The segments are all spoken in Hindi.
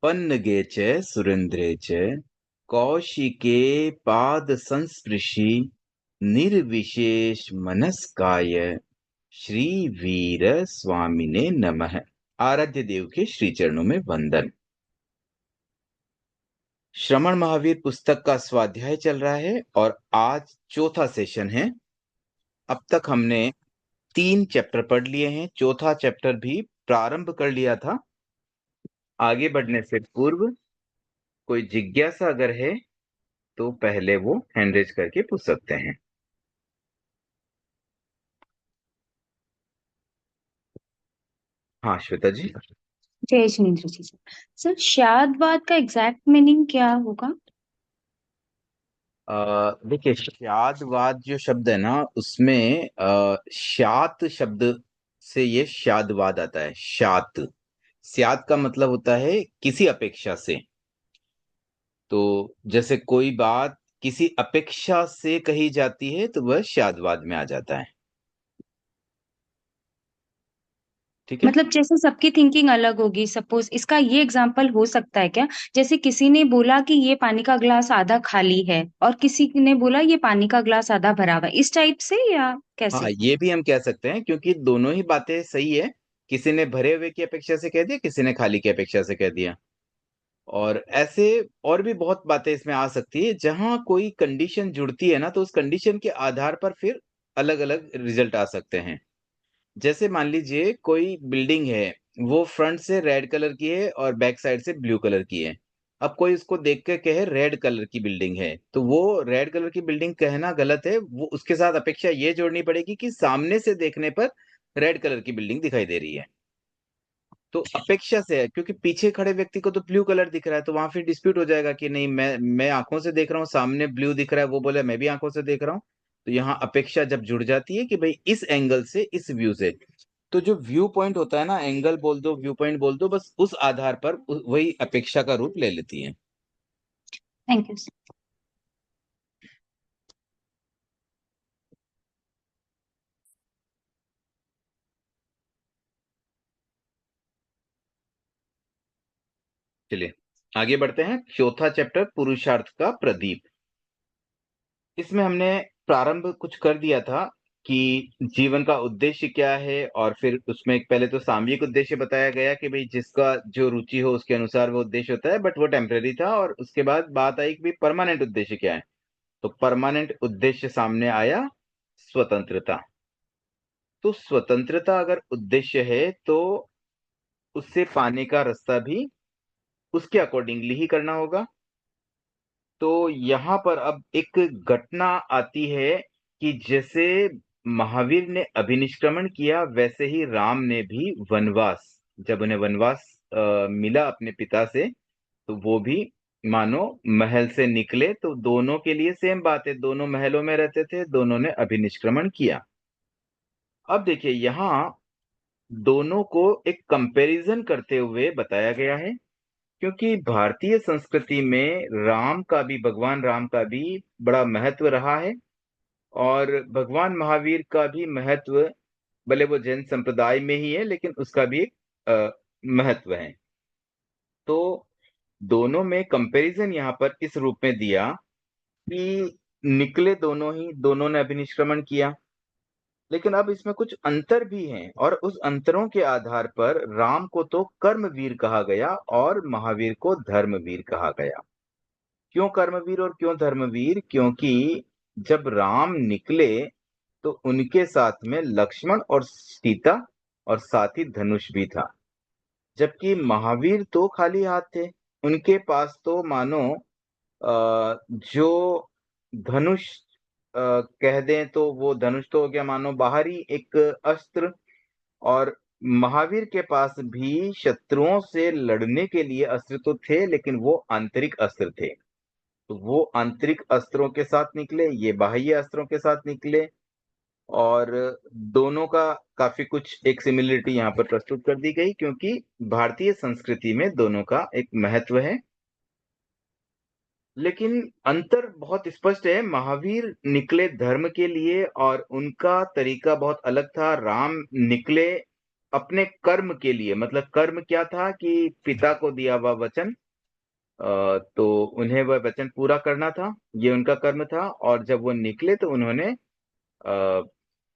पन्नगे च सुरेन्द्रे च कौशिके पादसंस्पृशि निर्विशेष मनस्काय श्री वीर स्वामिने नमः। आराध्य देव के श्री चरणों में वंदन। श्रमण महावीर पुस्तक का स्वाध्याय चल रहा है और आज चौथा सेशन है। अब तक हमने 3 चैप्टर पढ़ लिए हैं, चौथा चैप्टर भी प्रारंभ कर लिया था। आगे बढ़ने से पूर्व कोई जिज्ञासा अगर है तो पहले वो हैंड रेज करके पूछ सकते हैं। हाँ श्वेता जी। जय जिनेन्द्र जी सर शादवाद का एग्जैक्ट मीनिंग क्या होगा? देखिए, शादवाद जो शब्द है ना, उसमें शात शब्द से ये शादवाद आता है। शात, स्यात का मतलब होता है किसी अपेक्षा से। तो जैसे कोई बात किसी अपेक्षा से कही जाती है तो वह शादवाद में आ जाता है। ठीक है। मतलब जैसे सबकी थिंकिंग अलग होगी, सपोज इसका ये एग्जांपल हो सकता है क्या? जैसे किसी ने बोला कि ये पानी का ग्लास आधा खाली है और किसी ने बोला ये पानी का ग्लास आधा भरा हुआ है, इस टाइप से या हाँ, कैसे? ये भी हम कह सकते हैं क्योंकि दोनों ही बातें सही है। किसी ने भरे हुए की अपेक्षा से कह दिया, किसी ने खाली की अपेक्षा से कह दिया। और ऐसे और भी बहुत बातें इसमें आ सकती है। जहां कोई कंडीशन जुड़ती है ना, तो उस कंडीशन के आधार पर फिर अलग अलग रिजल्ट आ सकते हैं। जैसे मान लीजिए कोई बिल्डिंग है, वो फ्रंट से रेड कलर की है और बैक साइड से ब्लू कलर की है। अब कोई इसको देख के कहे रेड कलर की बिल्डिंग है, तो वो रेड कलर की बिल्डिंग कहना गलत है। वो उसके साथ अपेक्षा ये जोड़नी पड़ेगी कि सामने से देखने पर रेड कलर की बिल्डिंग दिखाई दे रही है। तो अपेक्षा से है, क्योंकि पीछे खड़े व्यक्ति को तो ब्लू कलर दिख रहा है, तो वहां फिर डिस्प्यूट हो जाएगा कि नहीं, मैं आंखों से देख रहा हूँ, सामने ब्लू दिख रहा है, वो बोले मैं भी आंखों से देख रहा हूँ। तो यहाँ अपेक्षा जब जुड़ जाती है कि भाई इस एंगल से, इस व्यू से, तो जो व्यू पॉइंट होता है ना, एंगल बोल दो, व्यू पॉइंट बोल दो, बस उस आधार पर वही अपेक्षा का रूप ले लेती है। Thank you. चलिए आगे बढ़ते हैं। चौथा चैप्टर पुरुषार्थ का प्रदीप। इसमें हमने प्रारंभ कुछ कर दिया था कि जीवन का उद्देश्य क्या है, और फिर उसमें एक पहले तो सामयिक उद्देश्य बताया गया कि भाई जिसका जो रुचि हो उसके अनुसार वो उद्देश्य होता है, बट वो टेम्परेरी था। और उसके बाद बात आई कि भाई परमानेंट उद्देश्य क्या है। तो परमानेंट उद्देश्य सामने आया, स्वतंत्रता। तो स्वतंत्रता अगर उद्देश्य है तो उससे पाने का रास्ता भी उसके अकॉर्डिंगली ही करना होगा। तो यहाँ पर अब एक घटना आती है कि जैसे महावीर ने अभिनिष्क्रमण किया, वैसे ही राम ने भी वनवास, जब उन्हें वनवास मिला अपने पिता से, तो वो भी मानो महल से निकले। तो दोनों के लिए सेम बात है, दोनों महलों में रहते थे, दोनों ने अभिनिष्क्रमण किया। अब देखिए यहाँ दोनों को एक कंपैरिजन करते हुए बताया गया है, क्योंकि भारतीय संस्कृति में राम का भी, भगवान राम का भी बड़ा महत्व रहा है। और भगवान महावीर का भी महत्व, भले वो जैन संप्रदाय में ही है, लेकिन उसका भी एक महत्व है। तो दोनों में कंपैरिजन यहाँ पर इस रूप में दिया कि निकले दोनों ही, दोनों ने अभिनिष्क्रमण किया। लेकिन अब इसमें कुछ अंतर भी हैं, और उस अंतरों के आधार पर राम को तो कर्मवीर कहा गया और महावीर को धर्मवीर कहा गया। क्यों कर्मवीर और क्यों धर्मवीर? क्योंकि जब राम निकले तो उनके साथ में लक्ष्मण और सीता, और साथ ही धनुष भी था। जबकि महावीर तो खाली हाथ थे। उनके पास तो मानो जो धनुष, कह दें तो वो धनुष तो हो गया मानो बाहरी एक अस्त्र। और महावीर के पास भी शत्रुओं से लड़ने के लिए अस्त्र तो थे, लेकिन वो आंतरिक अस्त्र थे। तो वो आंतरिक अस्त्रों के साथ निकले, ये बाह्य अस्त्रों के साथ निकले। और दोनों का काफी कुछ एक सिमिलरिटी यहाँ पर प्रस्तुत कर दी गई, क्योंकि भारतीय संस्कृति में दोनों का एक महत्व है। लेकिन अंतर बहुत स्पष्ट है। महावीर निकले धर्म के लिए और उनका तरीका बहुत अलग था। राम निकले अपने कर्म के लिए, मतलब कर्म क्या था कि पिता को दिया हुआ वचन, तो उन्हें वह वचन पूरा करना था, ये उनका कर्म था। और जब वो निकले तो उन्होंने अ,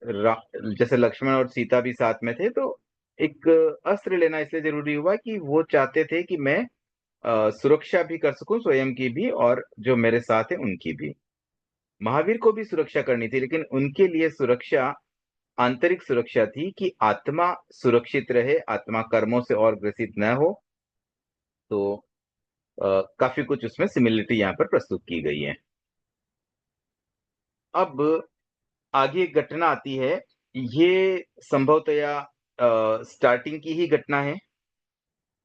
जैसे लक्ष्मण और सीता भी साथ में थे, तो एक अस्त्र लेना इसलिए जरूरी हुआ कि वो चाहते थे कि मैं सुरक्षा भी कर सकूं, स्वयं की भी और जो मेरे साथ है उनकी भी। महावीर को भी सुरक्षा करनी थी, लेकिन उनके लिए सुरक्षा आंतरिक सुरक्षा थी कि आत्मा सुरक्षित रहे, आत्मा कर्मों से और ग्रसित न हो। तो काफी कुछ उसमें सिमिलरिटी यहाँ पर प्रस्तुत की गई है। अब आगे एक घटना आती है, ये संभवतया स्टार्टिंग की ही घटना है।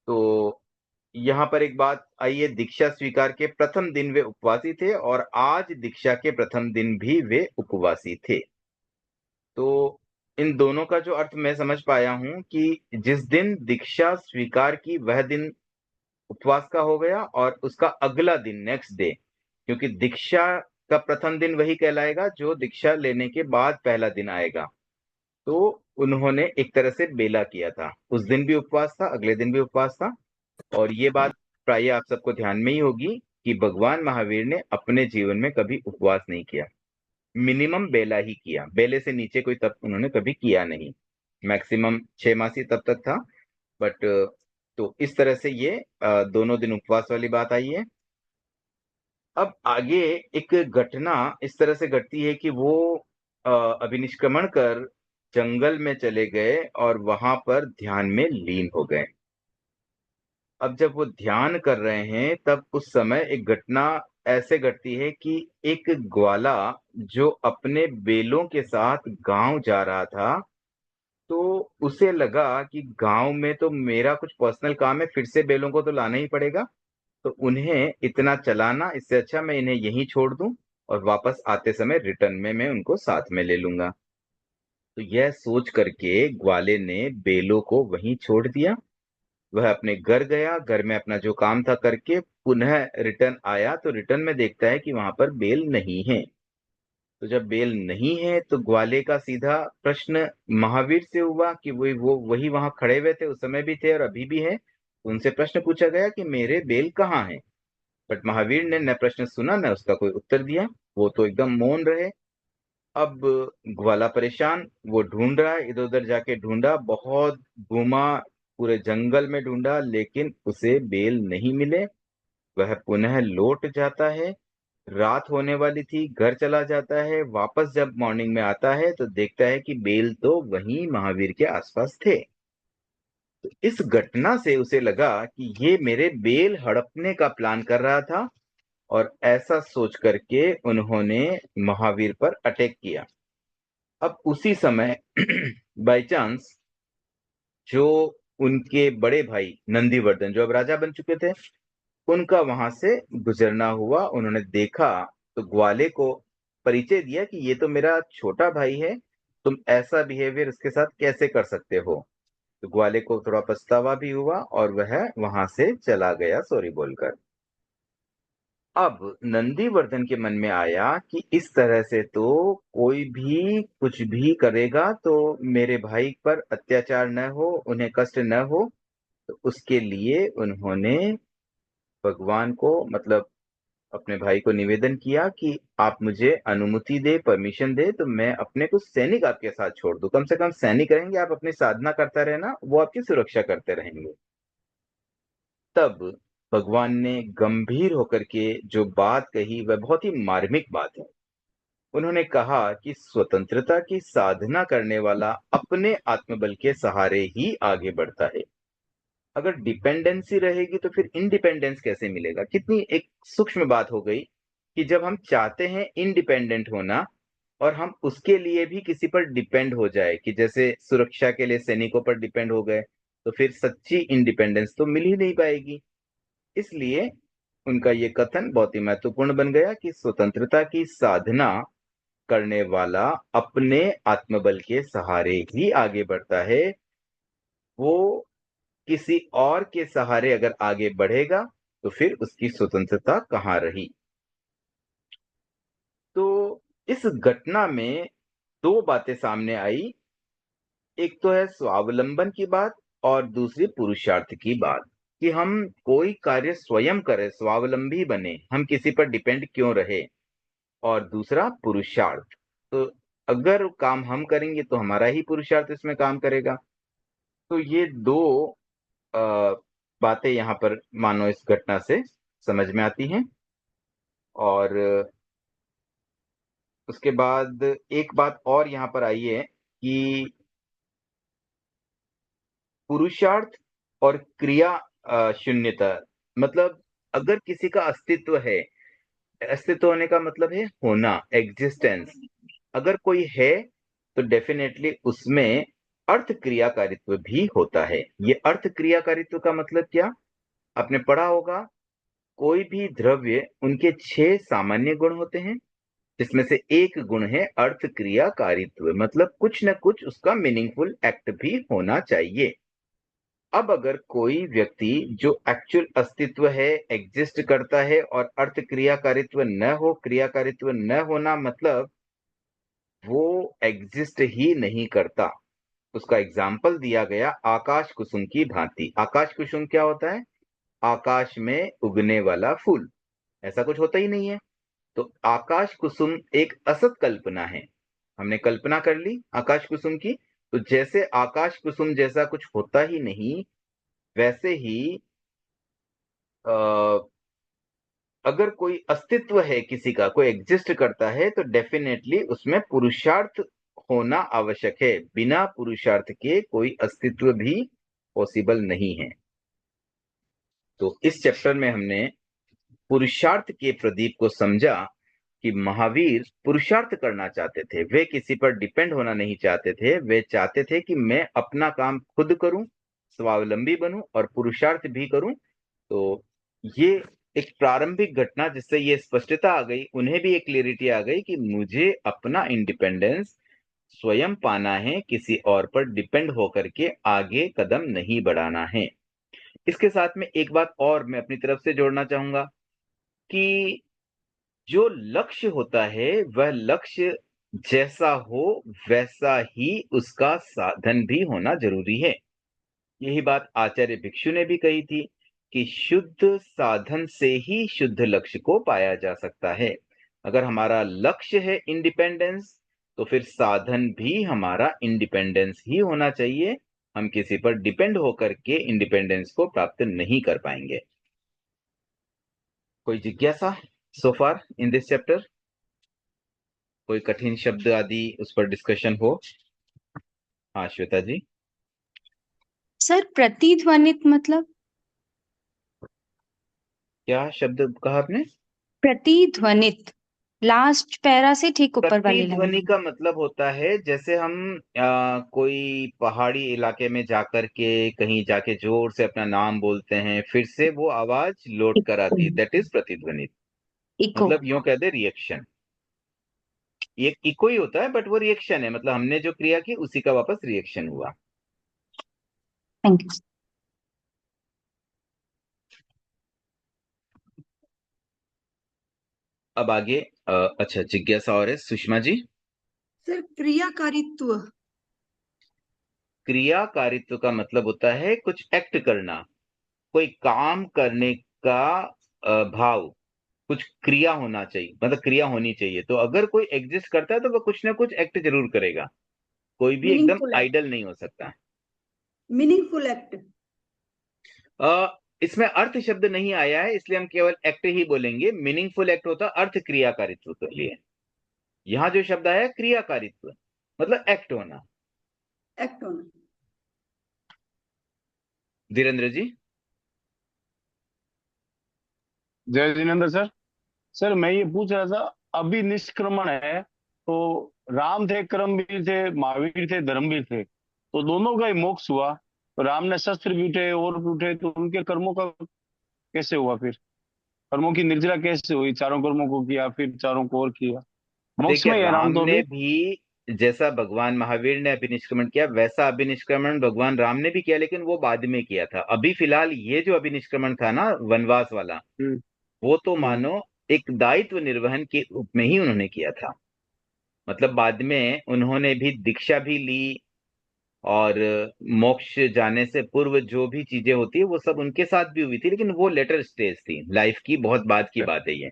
तो यहाँ पर एक बात आई है, दीक्षा स्वीकार के प्रथम दिन वे उपवासी थे और आज दीक्षा के प्रथम दिन भी वे उपवासी थे। तो इन दोनों का जो अर्थ मैं समझ पाया हूं कि जिस दिन दीक्षा स्वीकार की वह दिन उपवास का हो गया, और उसका अगला दिन नेक्स्ट डे, क्योंकि दीक्षा का प्रथम दिन वही कहलाएगा जो दीक्षा लेने के बाद पहला दिन आएगा। तो उन्होंने एक तरह से बेला किया था, उस दिन भी उपवास था, अगले दिन भी उपवास था। और ये बात प्राय आप सबको ध्यान में ही होगी कि भगवान महावीर ने अपने जीवन में कभी उपवास नहीं किया, मिनिमम बेला ही किया, बेले से नीचे कोई तप उन्होंने कभी किया नहीं। मैक्सिमम 6 मासी तब तक था। बट तो इस तरह से ये दोनों दिन उपवास वाली बात आई है। अब आगे एक घटना इस तरह से घटती है कि वो अभिनिष्क्रमण कर जंगल में चले गए और वहां पर ध्यान में लीन हो गए। अब जब वो ध्यान कर रहे हैं तब उस समय एक घटना ऐसे घटती है कि एक ग्वाला जो अपने बेलों के साथ गांव जा रहा था, तो उसे लगा कि गांव में तो मेरा कुछ पर्सनल काम है, फिर से बेलों को तो लाना ही पड़ेगा। तो उन्हें इतना चलाना, इससे अच्छा मैं इन्हें यहीं छोड़ दूं और वापस आते समय रिटर्न में मैं उनको साथ में ले लूंगा। तो यह सोच करके ग्वाले ने बेलों को वहीं छोड़ दिया। वह अपने घर गया, घर में अपना जो काम था करके पुनः रिटर्न आया, तो रिटर्न में देखता है कि वहां पर बेल नहीं है। तो जब बेल नहीं है तो ग्वाले का सीधा प्रश्न महावीर से हुआ कि वो वही वहां खड़े हुए थे, उस समय भी थे और अभी भी है। उनसे प्रश्न पूछा गया कि मेरे बेल कहाँ हैं। बट महावीर ने न प्रश्न सुना न उसका कोई उत्तर दिया, वो तो एकदम मौन रहे। अब ग्वाला परेशान, वो ढूंढ रहा है, इधर उधर जाके ढूंढा, बहुत घूमा, पूरे जंगल में ढूंढा, लेकिन उसे बेल नहीं मिले। वह पुनः लौट जाता है। रात होने वाली थी, घर चला जाता है, वापस जब मॉर्निंग में आता है तो देखता है कि बेल तो वहीं महावीर के आसपास थे। तो इस घटना से उसे लगा कि ये मेरे बेल हड़पने का प्लान कर रहा था, और ऐसा सोच करके उन्होंने महावीर पर अटैक किया। अब उसी समय बाय चांस जो उनके बड़े भाई नंदीवर्धन, जो अब राजा बन चुके थे, उनका वहां से गुजरना हुआ। उन्होंने देखा तो ग्वाले को परिचय दिया कि ये तो मेरा छोटा भाई है, तुम ऐसा बिहेवियर उसके साथ कैसे कर सकते हो। तो ग्वाले को थोड़ा पछतावा भी हुआ और वह वहां से चला गया सॉरी बोलकर। अब नंदीवर्धन के मन में आया कि इस तरह से तो कोई भी कुछ भी करेगा तो मेरे भाई पर अत्याचार न हो, उन्हें कष्ट न हो। तो उसके लिए उन्होंने भगवान को, मतलब अपने भाई को निवेदन किया कि आप मुझे अनुमति दे, परमिशन दे, तो मैं अपने कुछ सैनिक आपके साथ छोड़ दूं। कम से कम सैनिक रहेंगे, आप अपनी साधना करता रहना, वो आपकी सुरक्षा करते रहेंगे। तब भगवान ने गंभीर होकर के जो बात कही वह बहुत ही मार्मिक बात है। उन्होंने कहा कि स्वतंत्रता की साधना करने वाला अपने आत्मबल के सहारे ही आगे बढ़ता है। अगर डिपेंडेंसी रहेगी तो फिर इंडिपेंडेंस कैसे मिलेगा। कितनी एक सूक्ष्म बात हो गई कि जब हम चाहते हैं इंडिपेंडेंट होना और हम उसके लिए भी किसी पर डिपेंड हो जाए, कि जैसे सुरक्षा के लिए सैनिकों पर डिपेंड हो गए, तो फिर सच्ची इंडिपेंडेंस तो मिल ही नहीं पाएगी। इसलिए उनका ये कथन बहुत ही महत्वपूर्ण बन गया कि स्वतंत्रता की साधना करने वाला अपने आत्मबल के सहारे ही आगे बढ़ता है। वो किसी और के सहारे अगर आगे बढ़ेगा तो फिर उसकी स्वतंत्रता कहाँ रही। तो इस घटना में दो बातें सामने आई। एक तो है स्वावलंबन की बात और दूसरी पुरुषार्थ की बात, कि हम कोई कार्य स्वयं करें, स्वावलंबी बने, हम किसी पर डिपेंड क्यों रहे। और दूसरा पुरुषार्थ, तो अगर काम हम करेंगे तो हमारा ही पुरुषार्थ इसमें काम करेगा। तो ये दो आ, बातें यहाँ पर मानो इस घटना से समझ में आती हैं। और उसके बाद एक बात और यहाँ पर आई है कि पुरुषार्थ और क्रिया शून्यता, मतलब अगर किसी का अस्तित्व है, अस्तित्व होने का मतलब है होना, एग्जिस्टेंस। अगर कोई है तो डेफिनेटली उसमें अर्थ क्रियाकारित्व भी होता है। ये अर्थ क्रियाकारित्व का मतलब क्या, आपने पढ़ा होगा, कोई भी द्रव्य, उनके 6 सामान्य गुण होते हैं, जिसमें से एक गुण है अर्थ क्रियाकारित्व, मतलब कुछ न कुछ उसका मीनिंगफुल एक्ट भी होना चाहिए। अब अगर कोई व्यक्ति जो एक्चुअल अस्तित्व है, एग्जिस्ट करता है, और अर्थ क्रियाकारित्व न हो, क्रियाकारित्व न होना मतलब वो एग्जिस्ट ही नहीं करता। उसका एग्जाम्पल दिया गया आकाश कुसुम की भांति। आकाश कुसुम क्या होता है, आकाश में उगने वाला फूल, ऐसा कुछ होता ही नहीं है। तो आकाश कुसुम एक असत कल्पना है, हमने कल्पना कर ली आकाश कुसुम की। तो जैसे आकाश कुसुम जैसा कुछ होता ही नहीं, वैसे ही अ, अगर कोई अस्तित्व है, किसी का कोई एग्जिस्ट करता है, तो डेफिनेटली उसमें पुरुषार्थ होना आवश्यक है। बिना पुरुषार्थ के कोई अस्तित्व भी पॉसिबल नहीं है। तो इस चैप्टर में हमने पुरुषार्थ के प्रदीप को समझा कि महावीर पुरुषार्थ करना चाहते थे, वे किसी पर डिपेंड होना नहीं चाहते थे। वे चाहते थे कि मैं अपना काम खुद करूं, स्वावलंबी बनूं और पुरुषार्थ भी करूं। तो ये एक प्रारंभिक घटना जिससे ये स्पष्टता आ गई, उन्हें भी एक क्लियरिटी आ गई कि मुझे अपना इंडिपेंडेंस स्वयं पाना है, किसी और पर डिपेंड होकर के आगे कदम नहीं बढ़ाना है। इसके साथ में एक बात और मैं अपनी तरफ से जोड़ना चाहूंगा कि जो लक्ष्य होता है, वह लक्ष्य जैसा हो वैसा ही उसका साधन भी होना जरूरी है। यही बात आचार्य भिक्षु ने भी कही थी कि शुद्ध साधन से ही शुद्ध लक्ष्य को पाया जा सकता है। अगर हमारा लक्ष्य है इंडिपेंडेंस, तो फिर साधन भी हमारा इंडिपेंडेंस ही होना चाहिए। हम किसी पर डिपेंड होकर के इंडिपेंडेंस को प्राप्त नहीं कर पाएंगे। कोई जिज्ञासा सो फार इन दिस चैप्टर, कोई कठिन शब्द आदि उस पर डिस्कशन हो? हाँ श्वेता जी। सर प्रतिध्वनित मतलब? क्या शब्द कहा आपने? प्रतिध्वनित, लास्ट पैरा से ठीक ऊपर वाली लाइन प्रतिध्वनि में। का मतलब होता है जैसे हम कोई पहाड़ी इलाके में जाकर के कहीं जाके जोर से अपना नाम बोलते हैं, फिर से वो आवाज लौट कर इको। आती है, दैट इज प्रतिध्वनि। इको। मतलब यूं कह दे रिएक्शन, ये इको ही होता है, बट वो रिएक्शन है, मतलब हमने जो क्रिया की उसी का वापस रिएक्शन हुआ। Thank you. अब आगे अच्छा जिज्ञासा और है सुषमा जी। सर क्रियाकारित्व। क्रियाकारित्व का मतलब होता है कुछ एक्ट करना, कोई काम करने का भाव, कुछ क्रिया होना चाहिए, मतलब क्रिया होनी चाहिए। तो अगर कोई एग्जिस्ट करता है तो वह कुछ ना कुछ एक्ट जरूर करेगा, कोई भी एकदम मीनिंगफुल एक्ट। आइडल नहीं हो सकता। Meaningful act. इसमें अर्थ शब्द नहीं आया है, इसलिए हम केवल एक्ट ही बोलेंगे। मीनिंगफुल एक्ट होता अर्थ क्रियाकारित्व के लिए। यहाँ जो शब्द आया है क्रियाकारित्व, मतलब एक्ट होना। एक्ट होना। धीरेन्द्र जी। जय जिनेन्द्र सर। सर मैं ये पूछ रहा था, अभी निष्क्रमण है तो राम थे, कर्मवीर थे, महावीर थे, धर्मवीर थे, तो दोनों का ही मोक्ष हुआ। तो राम ने शस्त्र भी उठे और भी उठे, तो उनके कर्मों का कैसे हुआ फिर? कर्मों की निर्जरा कैसे हुई? चारों कर्मों को किया, फिर चारों को और किया, मोक्ष देखिए में ही है राम राम तो ने अभी। भी, जैसा भगवान महावीर ने अभिनिष्क्रमण किया वैसा अभिनिष्क्रमण भगवान राम ने भी किया, लेकिन वो बाद में किया था। अभी फिलहाल ये जो अभिनिष्क्रमण था ना, वनवास वाला, हम्म। वो तो हम्म। मानो एक दायित्व निर्वहन के रूप में ही उन्होंने किया था। मतलब बाद में उन्होंने भी दीक्षा भी ली, और मोक्ष जाने से पूर्व जो भी चीजें होती है वो सब उनके साथ भी हुई थी, लेकिन वो लेटर स्टेज थी, लाइफ की बहुत बाद की बात है ये।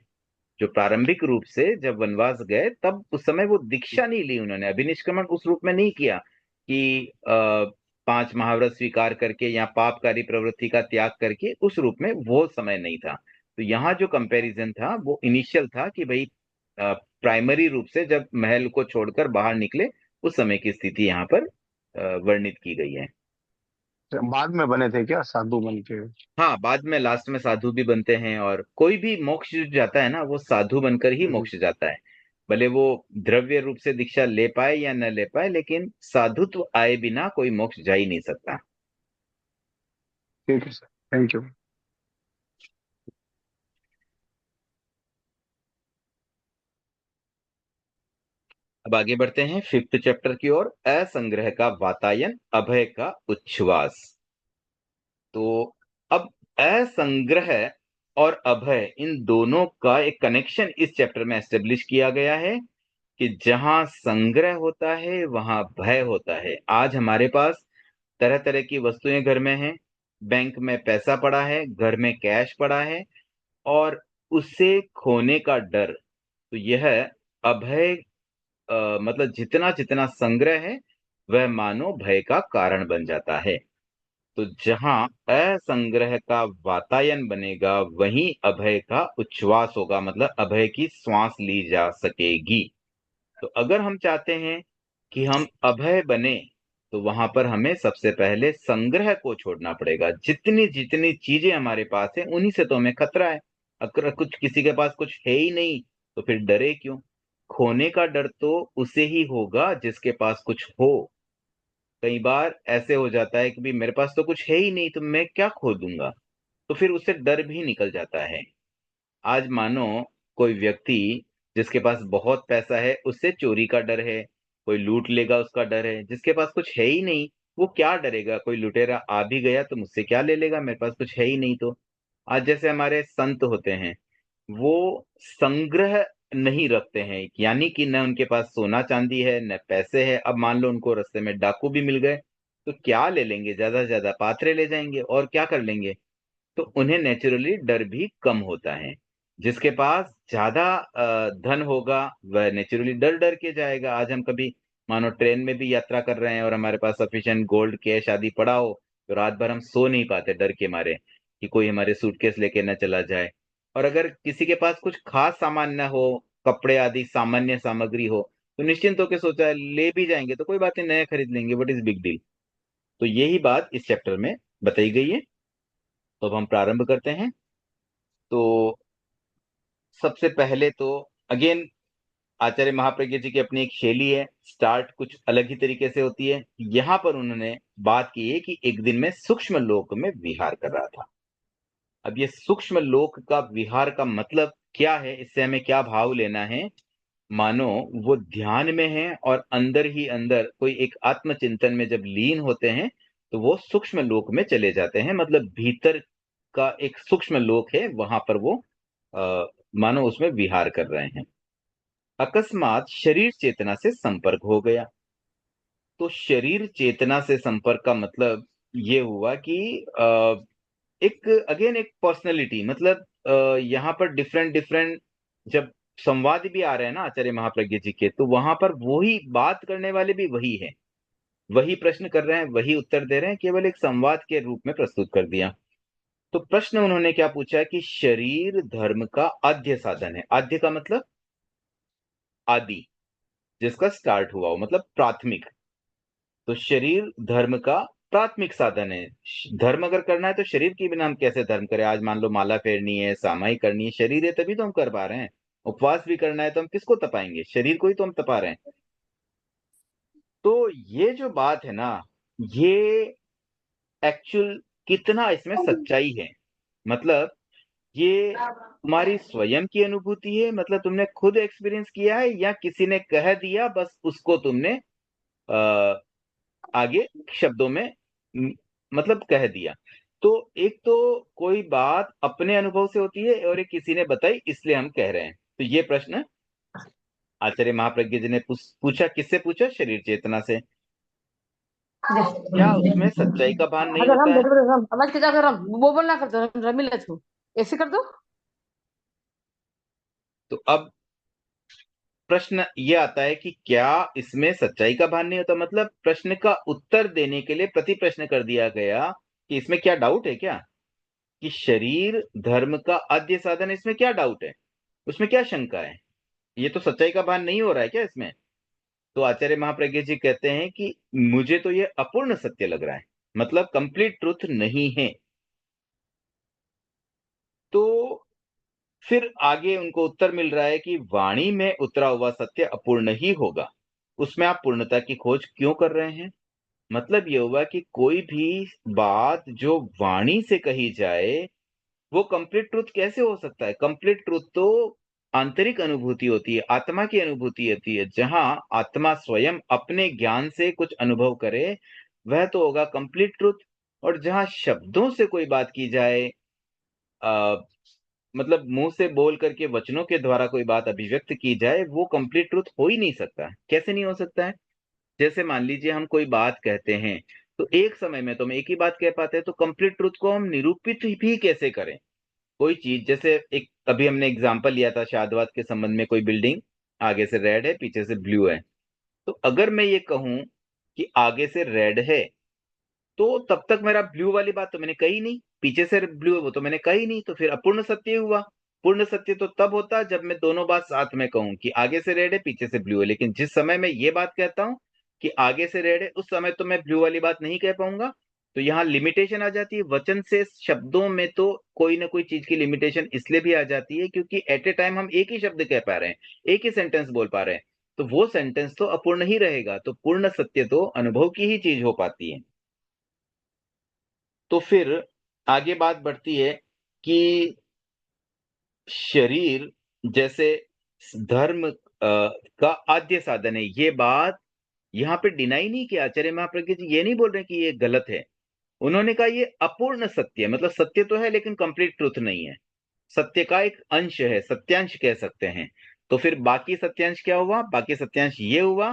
जो प्रारंभिक रूप से जब वनवास गए तब उस समय वो दीक्षा नहीं ली उन्होंने, अभिनिष्क्रमण उस रूप में नहीं किया कि 5 महाव्रत स्वीकार करके या पापकारी प्रवृत्ति का त्याग करके, उस रूप में वो समय नहीं था। तो यहाँ जो कंपैरिजन था वो इनिशियल था कि भाई प्राइमरी रूप से जब महल को छोड़कर बाहर निकले उस समय की स्थिति यहाँ पर वर्णित की गई है। बाद में बने थे क्या साधु बन के? हाँ, बाद में लास्ट में साधु भी बनते हैं, और कोई भी मोक्ष जो जाता है ना वो साधु बनकर ही हम्म, मोक्ष जाता है। भले वो द्रव्य रूप से दीक्षा ले पाए या न ले पाए, लेकिन साधुत्व आए बिना कोई मोक्ष जा ही नहीं सकता। ठीक है सर, थैंक यू। अब आगे बढ़ते हैं 5th चैप्टर की ओर, असंग्रह का वातायन, अभय का उच्छ्वास। तो अब असंग्रह और अभय, इन दोनों का एक कनेक्शन इस चैप्टर में एस्टेब्लिश किया गया है कि जहां संग्रह होता है वहां भय होता है। आज हमारे पास तरह तरह की वस्तुएं घर में हैं, बैंक में पैसा पड़ा है, घर में कैश पड़ा है, और उसे खोने का डर। तो यह अभय, मतलब जितना जितना संग्रह है वह मानो भय का कारण बन जाता है। तो जहां असंग्रह का वातायन बनेगा वहीं अभय का उच्छ्वास होगा, मतलब अभय की श्वास ली जा सकेगी। तो अगर हम चाहते हैं कि हम अभय बने, तो वहां पर हमें सबसे पहले संग्रह को छोड़ना पड़ेगा। जितनी जितनी चीजें हमारे पास है उन्हीं से तो हमें खतरा है। अगर कुछ किसी के पास कुछ है ही नहीं तो फिर डरे क्यों? खोने का डर तो उसे ही होगा जिसके पास कुछ हो। कई बार ऐसे हो जाता है कि भी मेरे पास तो कुछ है ही नहीं तो मैं क्या खो दूंगा, तो फिर उससे डर भी निकल जाता है। आज मानो कोई व्यक्ति जिसके पास बहुत पैसा है उससे चोरी का डर है, कोई लूट लेगा उसका डर है। जिसके पास कुछ है ही नहीं वो क्या डरेगा? कोई लुटेरा आ भी गया तो मुझसे क्या ले लेगा, मेरे पास कुछ है ही नहीं तो। आज जैसे हमारे संत होते हैं, वो संग्रह नहीं रखते हैं, यानी कि न उनके पास सोना चांदी है न पैसे है। अब मान लो उनको रास्ते में डाकू भी मिल गए तो क्या ले लेंगे? ज्यादा से ज्यादा पात्रे ले जाएंगे, और क्या कर लेंगे? तो उन्हें नेचुरली डर भी कम होता है। जिसके पास ज्यादा धन होगा वह नेचुरली डर डर के जाएगा। आज हम कभी मानो ट्रेन में भी यात्रा कर रहे हैं और हमारे पास सफिशिएंट गोल्ड कैश आदि पड़ा हो, तो रात भर हम सो नहीं पाते डर के मारे कि कोई हमारे सूटकेस लेके न चला जाए। और अगर किसी के पास कुछ खास सामान न हो, कपड़े आदि सामान्य सामग्री हो, तो निश्चिंत होकर सोचा है ले भी जाएंगे तो कोई बात नहीं, नया खरीद लेंगे, व्हाट इज बिग डील। तो यही बात इस चैप्टर में बताई गई है। तो अब हम प्रारंभ करते हैं। तो सबसे पहले तो अगेन आचार्य महाप्रज्ञ जी की अपनी एक शैली है, स्टार्ट कुछ अलग ही तरीके से होती है। यहां पर उन्होंने बात की है कि एक दिन में सूक्ष्म लोक में विहार कर रहा था। अब ये सूक्ष्म लोक का विहार का मतलब क्या है, इससे हमें क्या भाव लेना है? मानो वो ध्यान में है और अंदर ही अंदर कोई एक आत्मचिंतन में जब लीन होते हैं तो वो सूक्ष्म लोक में चले जाते हैं, मतलब भीतर का एक सूक्ष्म लोक है, वहां पर वो मानो उसमें विहार कर रहे हैं। अकस्मात शरीर चेतना से संपर्क हो गया। तो शरीर चेतना से संपर्क का मतलब ये हुआ कि एक अगेन एक पर्सनैलिटी, मतलब यहाँ पर डिफरेंट डिफरेंट जब संवाद भी आ रहे हैं ना आचार्य महाप्रज्ञ जी के, तो वहां पर वही बात करने वाले भी वही है, वही प्रश्न कर रहे हैं, वही उत्तर दे रहे हैं, केवल एक संवाद के रूप में प्रस्तुत कर दिया। तो प्रश्न उन्होंने क्या पूछा कि शरीर धर्म का आद्य साधन है। आद्य का मतलब आदि, जिसका स्टार्ट हुआ हो, मतलब प्राथमिक। तो शरीर धर्म का प्राथमिक साधन है। धर्म अगर करना है तो शरीर के बिना हम कैसे धर्म करें? आज मान लो माला फेरनी है, सामाई करनी है, शरीर है तभी तो हम कर पा रहे हैं। उपवास भी करना है तो हम किसको तपाएंगे? शरीर को ही तो हम तपा रहे हैं। तो ये जो बात है ना, ये एक्चुअल कितना इसमें सच्चाई है, मतलब ये तुम्हारी स्वयं की अनुभूति है, मतलब तुमने खुद एक्सपीरियंस किया है, या किसी ने कह दिया बस उसको तुमने आ, आगे शब्दों में म, मतलब कह दिया। तो एक तो कोई बात अपने अनुभव से होती है और एक किसी ने बताई इसलिए हम कह रहे हैं। तो ये प्रश्न आचार्य महाप्रज्ञ जी ने पूछा, किससे पूछा? शरीर चेतना से। क्या उसमें सच्चाई का भान नहीं अगर होता हम है? हम आवाज के जाकर हम वो बोलना कर दो रमीला छू ऐसे कर दो। तो अब प्रश्न ये आता है कि क्या इसमें सच्चाई का भान नहीं होता? मतलब प्रश्न का उत्तर देने के लिए प्रति प्रश्न कर दिया गया कि इसमें क्या डाउट है क्या, कि शरीर धर्म का आद्य साधन है, इसमें क्या डाउट है, उसमें क्या शंका है? ये तो सच्चाई का भान नहीं हो रहा है क्या इसमें? तो आचार्य महाप्रज्ञ जी कहते हैं कि मुझे तो ये अपूर्ण सत्य लग रहा है, मतलब कंप्लीट ट्रुथ नहीं है। तो फिर आगे उनको उत्तर मिल रहा है कि वाणी में उतरा हुआ सत्य अपूर्ण ही होगा, उसमें आप पूर्णता की खोज क्यों कर रहे हैं? मतलब ये हुआ कि कोई भी बात जो वाणी से कही जाए वो कंप्लीट ट्रुथ कैसे हो सकता है? कंप्लीट ट्रुथ तो आंतरिक अनुभूति होती है, आत्मा की अनुभूति होती है, जहां आत्मा स्वयं अपने ज्ञान से कुछ अनुभव करे वह तो होगा कंप्लीट ट्रुथ। और जहां शब्दों से कोई बात की जाए, आ, मतलब मुंह से बोल करके वचनों के द्वारा कोई बात अभिव्यक्त की जाए, वो कंप्लीट ट्रुथ हो ही नहीं सकता। कैसे नहीं हो सकता है? जैसे मान लीजिए हम कोई बात कहते हैं, तो एक समय में तो हम एक ही बात कह पाते हैं, तो कंप्लीट ट्रुथ को हम निरूपित भी कैसे करें? कोई चीज, जैसे एक अभी हमने एग्जांपल लिया था शादवाद के संबंध में, कोई बिल्डिंग आगे से रेड है पीछे से ब्लू है, तो अगर मैं ये कहूं कि आगे से रेड है, तो तब तक मेरा ब्लू वाली बात तो मैंने कही नहीं, पीछे से ब्लू है वो तो मैंने कही नहीं, तो फिर अपूर्ण सत्य हुआ। पूर्ण सत्य तो तब होता जब मैं दोनों बात साथ में कहूं कि आगे से रेड है पीछे से ब्लू है, लेकिन जिस समय मैं ये बात कहता हूं कि आगे से रेड है, उस समय तो मैं ब्लू वाली बात नहीं कह पाऊंगा। तो यहाँ लिमिटेशन आ जाती है वचन से। शब्दों में तो कोई ना कोई चीज की लिमिटेशन इसलिए भी आ जाती है क्योंकि एट ए टाइम हम एक ही शब्द कह पा रहे हैं, एक ही सेंटेंस बोल पा रहे हैं, तो वो सेंटेंस तो अपूर्ण ही रहेगा। तो पूर्ण सत्य तो अनुभव की ही चीज हो पाती है। तो फिर आगे बात बढ़ती है कि शरीर जैसे धर्म का आद्य साधन है, ये बात यहाँ पे डिनाई नहीं किया आचार्य महाप्रज्ञ जी, ये नहीं बोल रहे कि ये गलत है। उन्होंने कहा ये अपूर्ण सत्य है, मतलब सत्य तो है लेकिन कंप्लीट ट्रुथ नहीं है, सत्य का एक अंश है, सत्यांश कह सकते हैं। तो फिर बाकी सत्यांश क्या हुआ? बाकी सत्यांश ये हुआ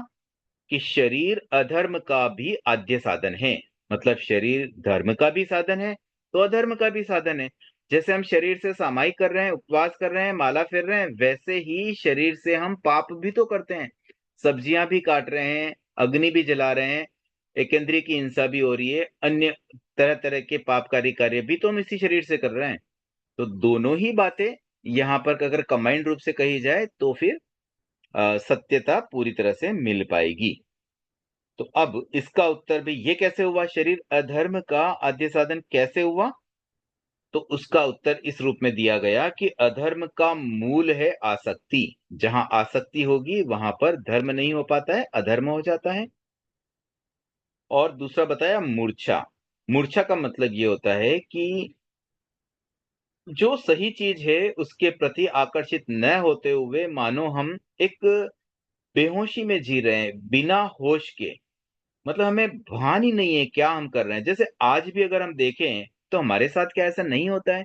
कि शरीर अधर्म का भी आद्य साधन है। मतलब शरीर धर्म का भी साधन है तो अधर्म का भी साधन है। जैसे हम शरीर से सामायिक कर रहे हैं, उपवास कर रहे हैं, माला फेर रहे हैं, वैसे ही शरीर से हम पाप भी तो करते हैं, सब्जियां भी काट रहे हैं, अग्नि भी जला रहे हैं, एक इंद्रिय की हिंसा भी हो रही है, अन्य तरह तरह के पापकारी कार्य भी तो हम इसी शरीर से कर रहे हैं। तो दोनों ही बातें यहाँ पर अगर कंबाइंड रूप से कही जाए तो फिर सत्यता पूरी तरह से मिल पाएगी। तो अब इसका उत्तर भी ये कैसे हुआ, शरीर अधर्म का आद्य साधन कैसे हुआ? तो उसका उत्तर इस रूप में दिया गया कि अधर्म का मूल है आसक्ति। जहां आसक्ति होगी वहां पर धर्म नहीं हो पाता है, अधर्म हो जाता है। और दूसरा बताया मूर्छा। मूर्छा का मतलब ये होता है कि जो सही चीज है उसके प्रति आकर्षित न होते हुए मानो हम एक बेहोशी में जी रहे हैं, बिना होश के। मतलब हमें भान ही नहीं है क्या हम कर रहे हैं। जैसे आज भी अगर हम देखें तो हमारे साथ क्या ऐसा नहीं होता है?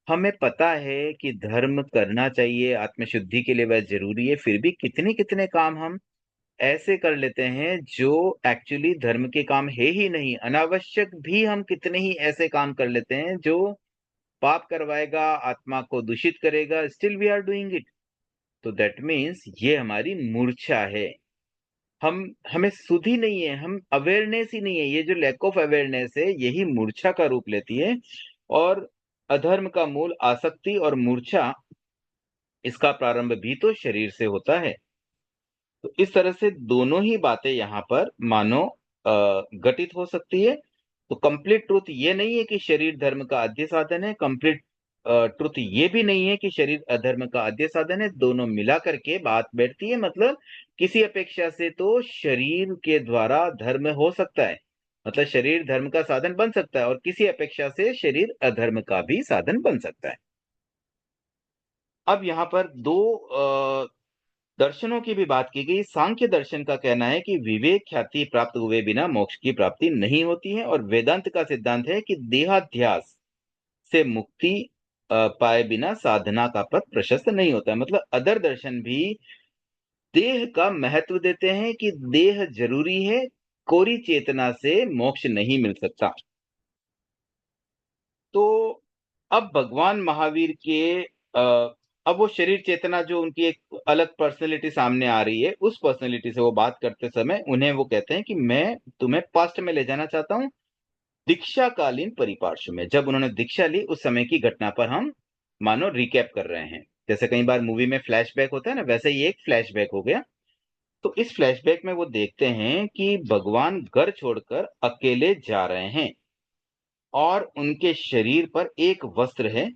हमें पता है कि धर्म करना चाहिए, आत्मशुद्धि के लिए वह जरूरी है, फिर भी कितने कितने काम हम ऐसे कर लेते हैं जो एक्चुअली धर्म के काम है ही नहीं। अनावश्यक भी हम कितने ही ऐसे काम कर लेते हैं जो पाप करवाएगा, आत्मा को दूषित करेगा, still we are doing it. तो दैट मीन्स ये हमारी मूर्छा है। हमें सुध ही नहीं है, हम अवेयरनेस ही नहीं है। ये जो लैक ऑफ अवेयरनेस है यही मूर्छा का रूप लेती है। और अधर्म का मूल आसक्ति और मूर्छा, इसका प्रारंभ भी तो शरीर से होता है। तो इस तरह से दोनों ही बातें यहाँ पर मानो घटित हो सकती है। तो कंप्लीट ट्रुथ ये नहीं है कि शरीर धर्म का आद्य साधन है, कंप्लीट ट्रुथ ये भी नहीं है कि शरीर अधर्म का आद्य साधन है। दोनों मिला करके बात बैठती है। मतलब किसी अपेक्षा से तो शरीर के द्वारा धर्म हो सकता है, मतलब शरीर धर्म का साधन बन सकता है, और किसी अपेक्षा से शरीर अधर्म का भी साधन बन सकता है। अब यहाँ पर दो दर्शनों की भी बात की गई। सांख्य दर्शन का कहना है कि विवेक ख्याति प्राप्त हुए बिना मोक्ष की प्राप्ति नहीं होती है, और वेदांत का सिद्धांत है कि देहाध्यास से मुक्ति पाए बिना साधना का पथ प्रशस्त नहीं होता है। मतलब अदर दर्शन भी देह का महत्व देते हैं कि देह जरूरी है, कोरी चेतना से मोक्ष नहीं मिल सकता। तो अब भगवान महावीर के अब वो शरीर चेतना जो उनकी एक अलग पर्सनैलिटी सामने आ रही है, उस पर्सनैलिटी से वो बात करते समय उन्हें वो कहते हैं कि मैं तुम्हें पास्ट में ले जाना चाहता हूँ, दीक्षाकालीन परिपार्श्व में। जब उन्होंने दीक्षा ली उस समय की घटना पर हम मानो रिकैप कर रहे हैं। जैसे कई बार मूवी में फ्लैशबैक होता है ना, वैसे ही एक फ्लैशबैक हो गया। तो इस फ्लैशबैक में वो देखते हैं कि भगवान घर छोड़कर अकेले जा रहे हैं और उनके शरीर पर एक वस्त्र है,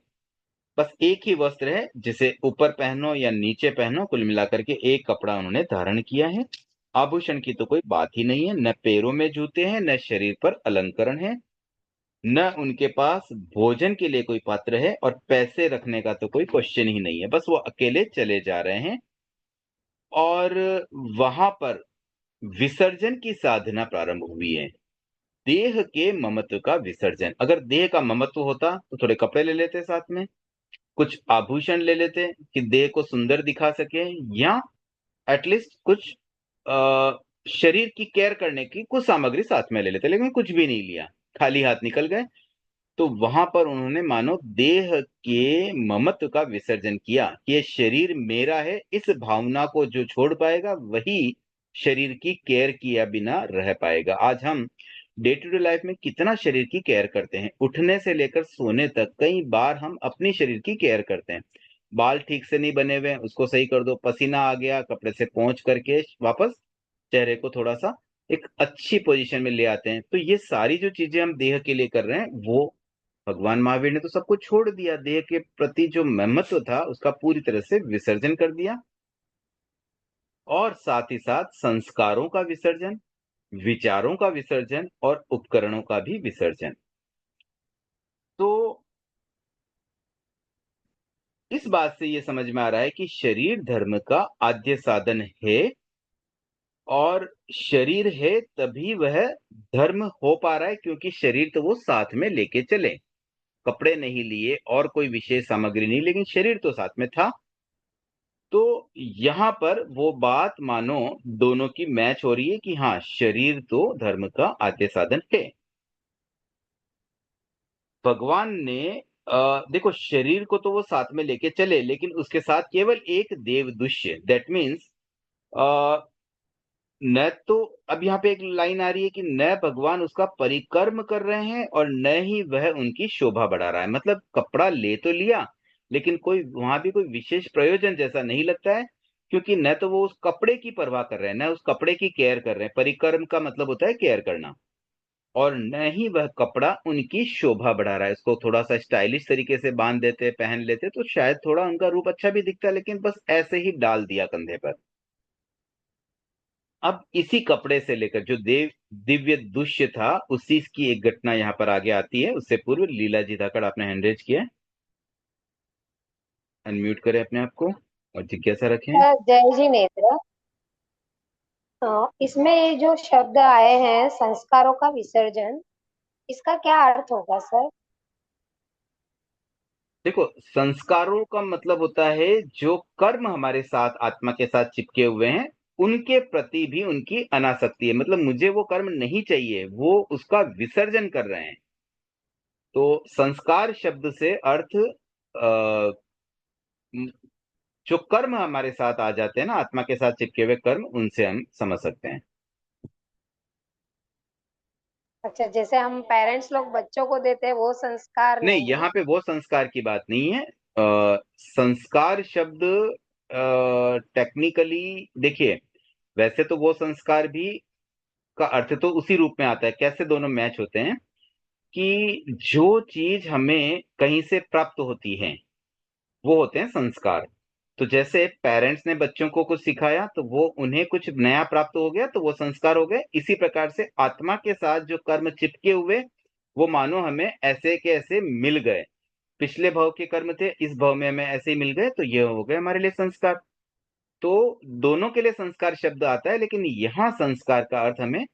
बस एक ही वस्त्र है, जिसे ऊपर पहनो या नीचे पहनो, कुल मिलाकर के एक कपड़ा उन्होंने धारण किया है। आभूषण की तो कोई बात ही नहीं है, न पैरों में जूते हैं, न शरीर पर अलंकरण है, न उनके पास भोजन के लिए कोई पात्र है, और पैसे रखने का तो कोई क्वेश्चन ही नहीं है। बस वो अकेले चले जा रहे हैं और वहां पर विसर्जन की साधना प्रारंभ हुई है। देह के ममत्व का विसर्जन। अगर देह का ममत्व होता तो थोड़े कपड़े ले लेते साथ में, कुछ आभूषण ले लेते कि देह को सुंदर दिखा सके, या एटलीस्ट कुछ अ, शरीर की केयर करने की कुछ सामग्री साथ में ले लेते, लेकिन कुछ भी नहीं लिया, खाली हाथ निकल गए। तो वहां पर उन्होंने मानो देह के ममत्व का विसर्जन किया कि ये शरीर मेरा है। इस भावना को जो छोड़ पाएगा वही शरीर की केयर किया बिना रह पाएगा। आज हम डे टू डे लाइफ में कितना शरीर की केयर करते हैं, उठने से लेकर सोने तक कई बार हम अपनी शरीर की केयर करते हैं। बाल ठीक से नहीं बने हुए हैं, उसको सही कर दो, पसीना आ गया, कपड़े से पोंछ करके वापस चेहरे को थोड़ा सा एक अच्छी पोजीशन में ले आते हैं। तो ये सारी जो चीजें हम देह के लिए कर रहे हैं, वो भगवान महावीर ने तो सब कुछ छोड़ दिया। देह के प्रति जो ममत्व था उसका पूरी तरह से विसर्जन कर दिया, और साथ ही साथ संस्कारों का विसर्जन, विचारों का विसर्जन और उपकरणों का भी विसर्जन। तो इस बात से ये समझ में आ रहा है कि शरीर धर्म का आद्य साधन है, और शरीर है तभी वह धर्म हो पा रहा है, क्योंकि शरीर तो वो साथ में लेके चले। कपड़े नहीं लिए और कोई विशेष सामग्री नहीं, लेकिन शरीर तो साथ में था। तो यहां पर वो बात मानो दोनों की मैच हो रही है कि हाँ, शरीर तो धर्म का आद्य साधन है। भगवान ने देखो, शरीर को तो वो साथ में लेके चले, लेकिन उसके साथ केवल एक देवदुष्य, दैट मीन्स न तो, अब यहाँ पे एक लाइन आ रही है कि न भगवान उसका परिक्रम कर रहे हैं और न ही वह उनकी शोभा बढ़ा रहा है। मतलब कपड़ा ले तो लिया, लेकिन कोई वहां भी कोई विशेष प्रयोजन जैसा नहीं लगता है, क्योंकि न तो वो उस कपड़े की परवाह कर रहे हैं, न उस कपड़े की केयर कर रहे हैं। परिक्रम का मतलब होता है केयर करना, और न ही वह कपड़ा उनकी शोभा बढ़ा रहा है। इसको थोड़ा सा स्टाइलिश तरीके से बांध देते, पहन लेते, तो शायद थोड़ा उनका रूप अच्छा भी दिखता, लेकिन बस ऐसे ही डाल दिया कंधे पर। अब इसी कपड़े से लेकर जो दिव्य दुष्य था, उसी की एक घटना यहाँ पर आगे आती है। उससे पूर्व लीला जी धाकड़, आपने हैंड रेज किया है, अनम्यूट करें अपने आप को और जिज्ञासा रखें। जय जी नेत्र। इसमें ये जो शब्द आए हैं संस्कारों का विसर्जन, इसका क्या अर्थ होगा सर? देखो, संस्कारों का मतलब होता है जो कर्म हमारे साथ आत्मा के साथ चिपके हुए हैं, उनके प्रति भी उनकी अनासक्ति है। मतलब मुझे वो कर्म नहीं चाहिए, वो उसका विसर्जन कर रहे हैं। तो संस्कार शब्द से अर्थ जो कर्म हमारे साथ आ जाते हैं ना, आत्मा के साथ चिपके हुए कर्म, उनसे हम समझ सकते हैं। अच्छा, जैसे हम पेरेंट्स लोग बच्चों को देते हैं वो संस्कार नहीं, नहीं है? यहाँ पे वो संस्कार की बात नहीं है। संस्कार शब्द टेक्निकली देखिए, वैसे तो वो संस्कार भी का अर्थ तो उसी रूप में आता है। कैसे दोनों मैच होते हैं कि जो चीज हमें कहीं से प्राप्त होती है वो होते हैं संस्कार। तो जैसे पेरेंट्स ने बच्चों को कुछ सिखाया तो वो उन्हें कुछ नया प्राप्त हो गया, तो वो संस्कार हो गए। इसी प्रकार से आत्मा के साथ जो कर्म चिपके हुए, वो मानो हमें ऐसे के ऐसे मिल गए। पिछले भाव के कर्म थे, इस भाव में हमें ऐसे ही मिल गए, तो ये हो गए हमारे लिए संस्कार। तो दोनों के लिए संस्कार शब्द आता है, लेकिन यहाँ संस्कार का अर्थ हमें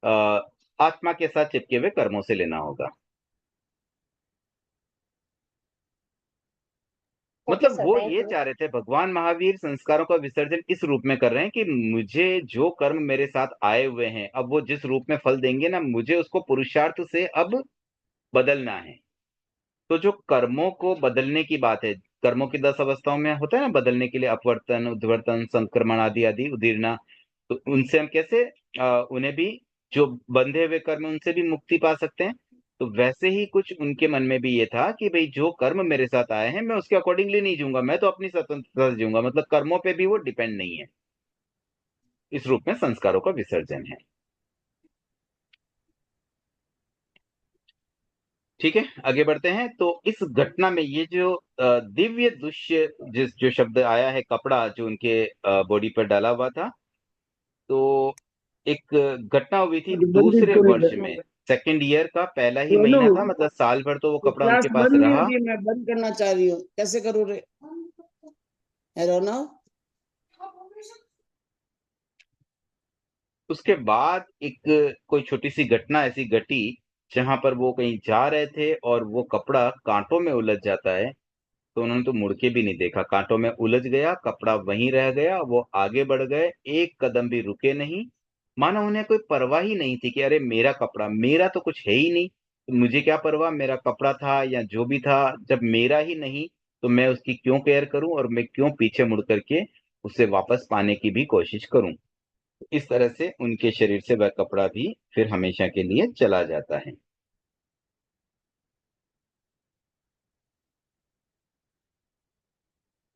अ, आत्मा के साथ चिपके हुए कर्मों से लेना होगा। ओके मतलब सर, वो थैंक ये यू। चाह रहे थे, भगवान महावीर संस्कारों का विसर्जन इस रूप में कर रहे हैं कि मुझे जो कर्म मेरे साथ आए हुए हैं, अब वो जिस रूप में फल देंगे ना, मुझे उसको पुरुषार्थ से अब बदलना है। तो जो कर्मों को बदलने की बात है, कर्मों की 10 अवस्थाओं में होता है ना बदलने के लिए, अपवर्तन, उद्वर्तन, संक्रमण आदि आदि, उदीर्णा। तो उनसे हम कैसे उन्हें भी, जो बंधे हुए कर्म हैं, उनसे भी मुक्ति पा सकते हैं। तो वैसे ही कुछ उनके मन में भी ये था कि भाई जो कर्म मेरे साथ आए हैं मैं उसके अकॉर्डिंगली नहीं जीऊंगा, मैं तो अपनी स्वतंत्रता से जीऊंगा, मतलब कर्मों पे भी वो डिपेंड नहीं है। इस रूप में संस्कारों का विसर्जन है। ठीक है, आगे बढ़ते हैं। तो इस घटना में ये जो दिव्य दुष्य, जिस जो शब्द आया है, कपड़ा जो उनके बॉडी पर डाला हुआ था, तो एक घटना हुई थी बंद दूसरे करो वर्ष में, सेकेंड ईयर का पहला ही रोनू, महीना था, मतलब साल भर तो वो वो कपड़ा क्लास उनके पास बंद नहीं हो रहा। रही है, मैं बंद करना चाह रही हूँ, कैसे करूँ रे? है रोना? उसके बाद एक कोई छोटी सी घटना ऐसी घटी, जहां पर वो कहीं जा रहे थे और वो कपड़ा कांटों में उलझ जाता है। तो उन्होंने तो मुड़ के भी नहीं देखा, कांटों में उलझ गया, कपड़ा वहीं रह गया, वो आगे बढ़ गए, एक कदम भी रुके नहीं। मानो उन्हें कोई परवाह ही नहीं थी कि अरे मेरा कपड़ा, मेरा तो कुछ है ही नहीं, तो मुझे क्या परवाह, मेरा कपड़ा था या जो भी था, जब मेरा ही नहीं तो मैं उसकी क्यों केयर करूं, और मैं क्यों पीछे मुड़ करके उसे वापस पाने की भी कोशिश करूं। इस तरह से उनके शरीर से वह कपड़ा भी फिर हमेशा के लिए चला जाता है।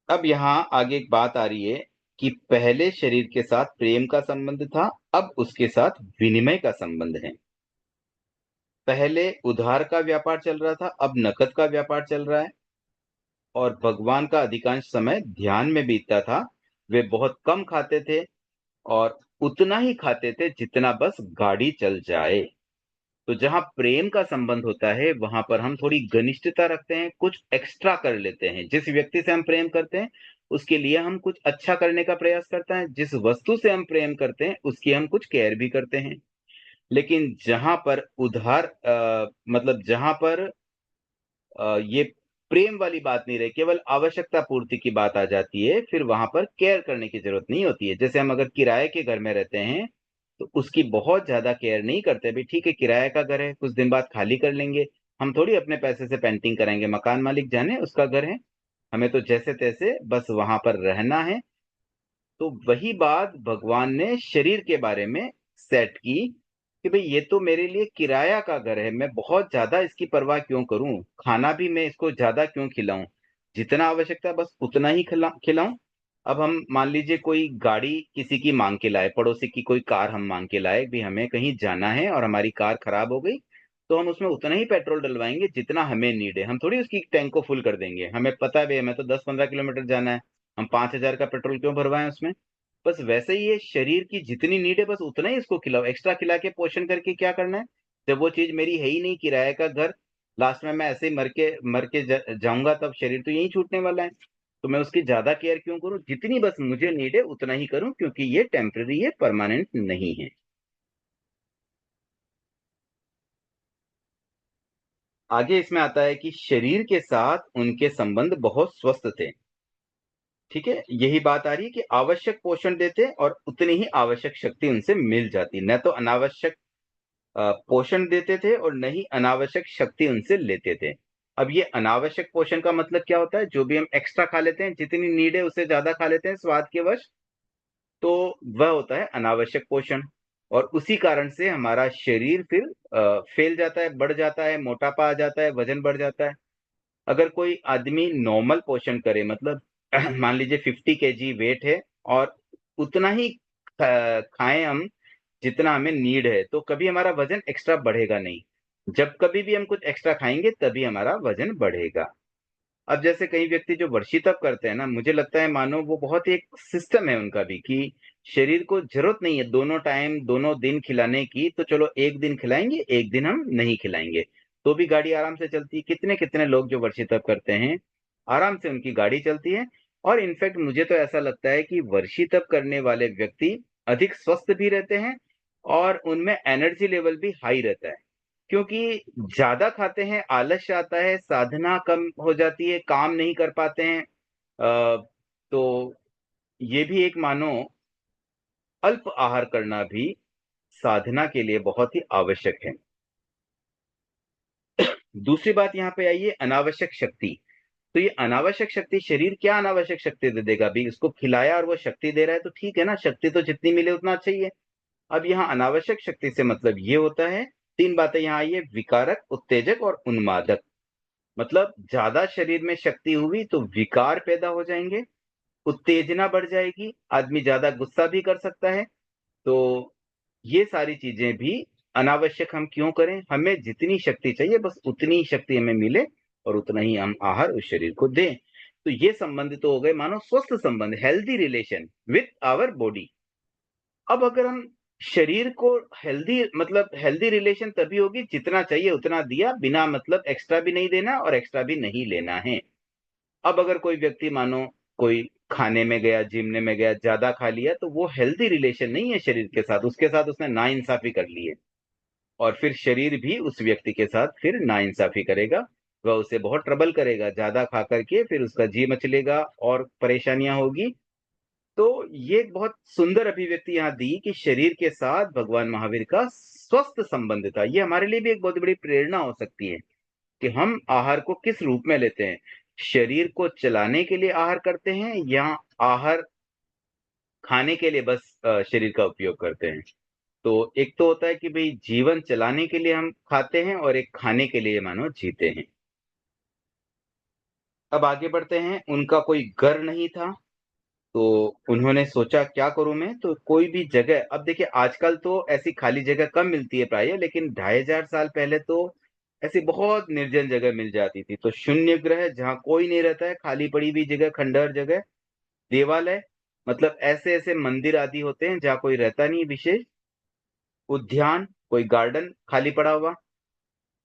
अब यहाँ आगे एक बात आ रही है कि पहले शरीर के साथ प्रेम का संबंध था, अब उसके साथ विनिमय का संबंध है। पहले उधार का व्यापार चल रहा था, अब नकद का व्यापार चल रहा है। और भगवान का अधिकांश समय ध्यान में बीतता था। वे बहुत कम खाते थे और उतना ही खाते थे जितना बस गाड़ी चल जाए। तो जहां प्रेम का संबंध होता है वहां पर हम थोड़ी घनिष्ठता रखते हैं, कुछ एक्स्ट्रा कर लेते हैं। जिस व्यक्ति से हम प्रेम करते हैं उसके लिए हम कुछ अच्छा करने का प्रयास करते हैं, जिस वस्तु से हम प्रेम करते हैं उसकी हम कुछ केयर भी करते हैं। लेकिन जहां पर उधार मतलब जहां पर ये प्रेम वाली बात नहीं रही, केवल आवश्यकता पूर्ति की बात आ जाती है, फिर वहां पर केयर करने की जरूरत नहीं होती है। जैसे हम अगर किराए के घर में रहते हैं तो उसकी बहुत ज्यादा केयर नहीं करते, भी ठीक है किराए का घर है, कुछ दिन बाद खाली कर लेंगे, हम थोड़ी अपने पैसे से पेंटिंग कराएंगे, मकान मालिक जाने, उसका घर है, हमें तो जैसे तैसे बस वहां पर रहना है। तो वही बात भगवान ने शरीर के बारे में सेट की कि भाई ये तो मेरे लिए किराया का घर है, मैं बहुत ज्यादा इसकी परवाह क्यों करूं, खाना भी मैं इसको ज्यादा क्यों खिलाऊं, जितना आवश्यकता है बस उतना ही खिलाऊं। अब हम मान लीजिए कोई गाड़ी किसी की मांग के लाए, पड़ोसी की कोई कार हम मांग के लाए, भी हमें कहीं जाना है और हमारी कार खराब हो गई, तो हम उसमें उतना ही पेट्रोल डलवाएंगे जितना हमें नीड है, हम थोड़ी उसकी टैंक को फुल कर देंगे, हमें पता है भाई हमें तो 10-15 किलोमीटर जाना है, हम 5,000 का पेट्रोल क्यों भरवाएं उसमें। बस वैसे ही ये शरीर की जितनी नीड है बस उतना ही इसको खिलाओ, एक्स्ट्रा खिला के पोषण करके क्या करना है, जब वो चीज मेरी है ही नहीं, किराए का घर, लास्ट में मैं ऐसे ही मर के जाऊंगा, तब शरीर तो यही छूटने वाला है। तो मैं उसकी ज्यादा केयर क्यों करूं, जितनी बस मुझे नीड है उतना ही करूं, क्योंकि ये टेम्पररी है, परमानेंट नहीं है। आगे इसमें आता है कि शरीर के साथ उनके संबंध बहुत स्वस्थ थे। ठीक है, यही बात आ रही है कि आवश्यक पोषण देते और उतनी ही आवश्यक शक्ति उनसे मिल जाती, न तो अनावश्यक पोषण देते थे और न ही अनावश्यक शक्ति उनसे लेते थे। अब ये अनावश्यक पोषण का मतलब क्या होता है, जो भी हम एक्स्ट्रा खा लेते हैं, जितनी नीड है उससे ज्यादा खा लेते हैं स्वाद के वश, तो वह होता है अनावश्यक पोषण। और उसी कारण से हमारा शरीर फिर फैल जाता है, बढ़ जाता है, मोटापा आ जाता है, वजन बढ़ जाता है। अगर कोई आदमी नॉर्मल पोषण करे, मतलब मान लीजिए 50 kg वेट है और उतना ही खाएं हम जितना हमें नीड है, तो कभी हमारा वजन एक्स्ट्रा बढ़ेगा नहीं। जब कभी भी हम कुछ एक्स्ट्रा खाएंगे तभी हमारा वजन बढ़ेगा। अब जैसे कई व्यक्ति जो वर्षी तप करते हैं ना, मुझे लगता है मानो वो बहुत ही एक सिस्टम है उनका भी, कि शरीर को जरूरत नहीं है दोनों टाइम दोनों दिन खिलाने की, तो चलो एक दिन खिलाएंगे एक दिन हम नहीं खिलाएंगे, तो भी गाड़ी आराम से चलती है। कितने कितने लोग जो वर्षी तप करते हैं, आराम से उनकी गाड़ी चलती है। और इनफैक्ट मुझे तो ऐसा लगता है कि वर्षी तप करने वाले व्यक्ति अधिक स्वस्थ भी रहते हैं और उनमें एनर्जी लेवल भी हाई रहता है, क्योंकि ज्यादा खाते हैं, आलस्य आता है, साधना कम हो जाती है, काम नहीं कर पाते हैं, तो ये भी एक मानो अल्प आहार करना भी साधना के लिए बहुत ही आवश्यक है। दूसरी बात यहाँ पे आई है अनावश्यक शक्ति। तो ये अनावश्यक शक्ति, शरीर क्या अनावश्यक शक्ति दे देगा? अभी इसको खिलाया और वो शक्ति दे रहा है तो ठीक है ना, शक्ति तो जितनी मिले उतना अच्छा ही है। अब यहाँ अनावश्यक शक्ति से मतलब ये होता है, तीन बातें यहाँ आई है, विकारक, उत्तेजक और उन्मादक। मतलब ज्यादा शरीर में शक्ति हुई तो विकार पैदा हो जाएंगे, उत्तेजना बढ़ जाएगी, आदमी ज्यादा गुस्सा भी कर सकता है। तो ये सारी चीजें भी अनावश्यक हम क्यों करें? हमें जितनी शक्ति चाहिए बस उतनी ही शक्ति हमें मिले और उतना ही हम आहार उस शरीर को दें। तो ये संबंध तो हो गए मानो स्वस्थ संबंध, healthy relation with our body. अब अगर हम शरीर को हेल्दी, मतलब हेल्दी रिलेशन तभी होगी जितना चाहिए उतना दिया, बिना मतलब एक्स्ट्रा भी नहीं देना और एक्स्ट्रा भी नहीं लेना है। अब अगर कोई व्यक्ति मानो कोई खाने में गया, जिमने में गया, ज्यादा खा लिया, तो वो हेल्दी रिलेशन नहीं है शरीर के साथ, उसके साथ उसने नाइंसाफी कर ली है और फिर शरीर भी उस व्यक्ति के साथ फिर नाइंसाफी करेगा, वह उसे बहुत ट्रबल करेगा, ज्यादा खा करके फिर उसका जी मचलेगा और परेशानियां होगी। तो ये एक बहुत सुंदर अभिव्यक्ति यहाँ दी कि शरीर के साथ भगवान महावीर का स्वस्थ संबंध था। ये हमारे लिए भी एक बहुत बड़ी प्रेरणा हो सकती है कि हम आहार को किस रूप में लेते हैं, शरीर को चलाने के लिए आहार करते हैं या आहार खाने के लिए बस शरीर का उपयोग करते हैं। तो एक तो होता है कि भाई जीवन चलाने के लिए हम खाते हैं और एक खाने के लिए मानो जीते हैं। अब आगे बढ़ते हैं। उनका कोई घर नहीं था तो उन्होंने सोचा क्या करूं मैं, तो कोई भी जगह, अब देखिए आजकल तो ऐसी खाली जगह कम मिलती है प्राय, लेकिन 2500 साल पहले तो ऐसी बहुत निर्जन जगह मिल जाती थी। तो शून्य ग्रह जहाँ कोई नहीं रहता है, खाली पड़ी हुई जगह, खंडहर जगह, देवालय, मतलब ऐसे ऐसे मंदिर आदि होते हैं जहाँ कोई रहता नहीं विशेष, उद्यान, कोई गार्डन खाली पड़ा हुआ,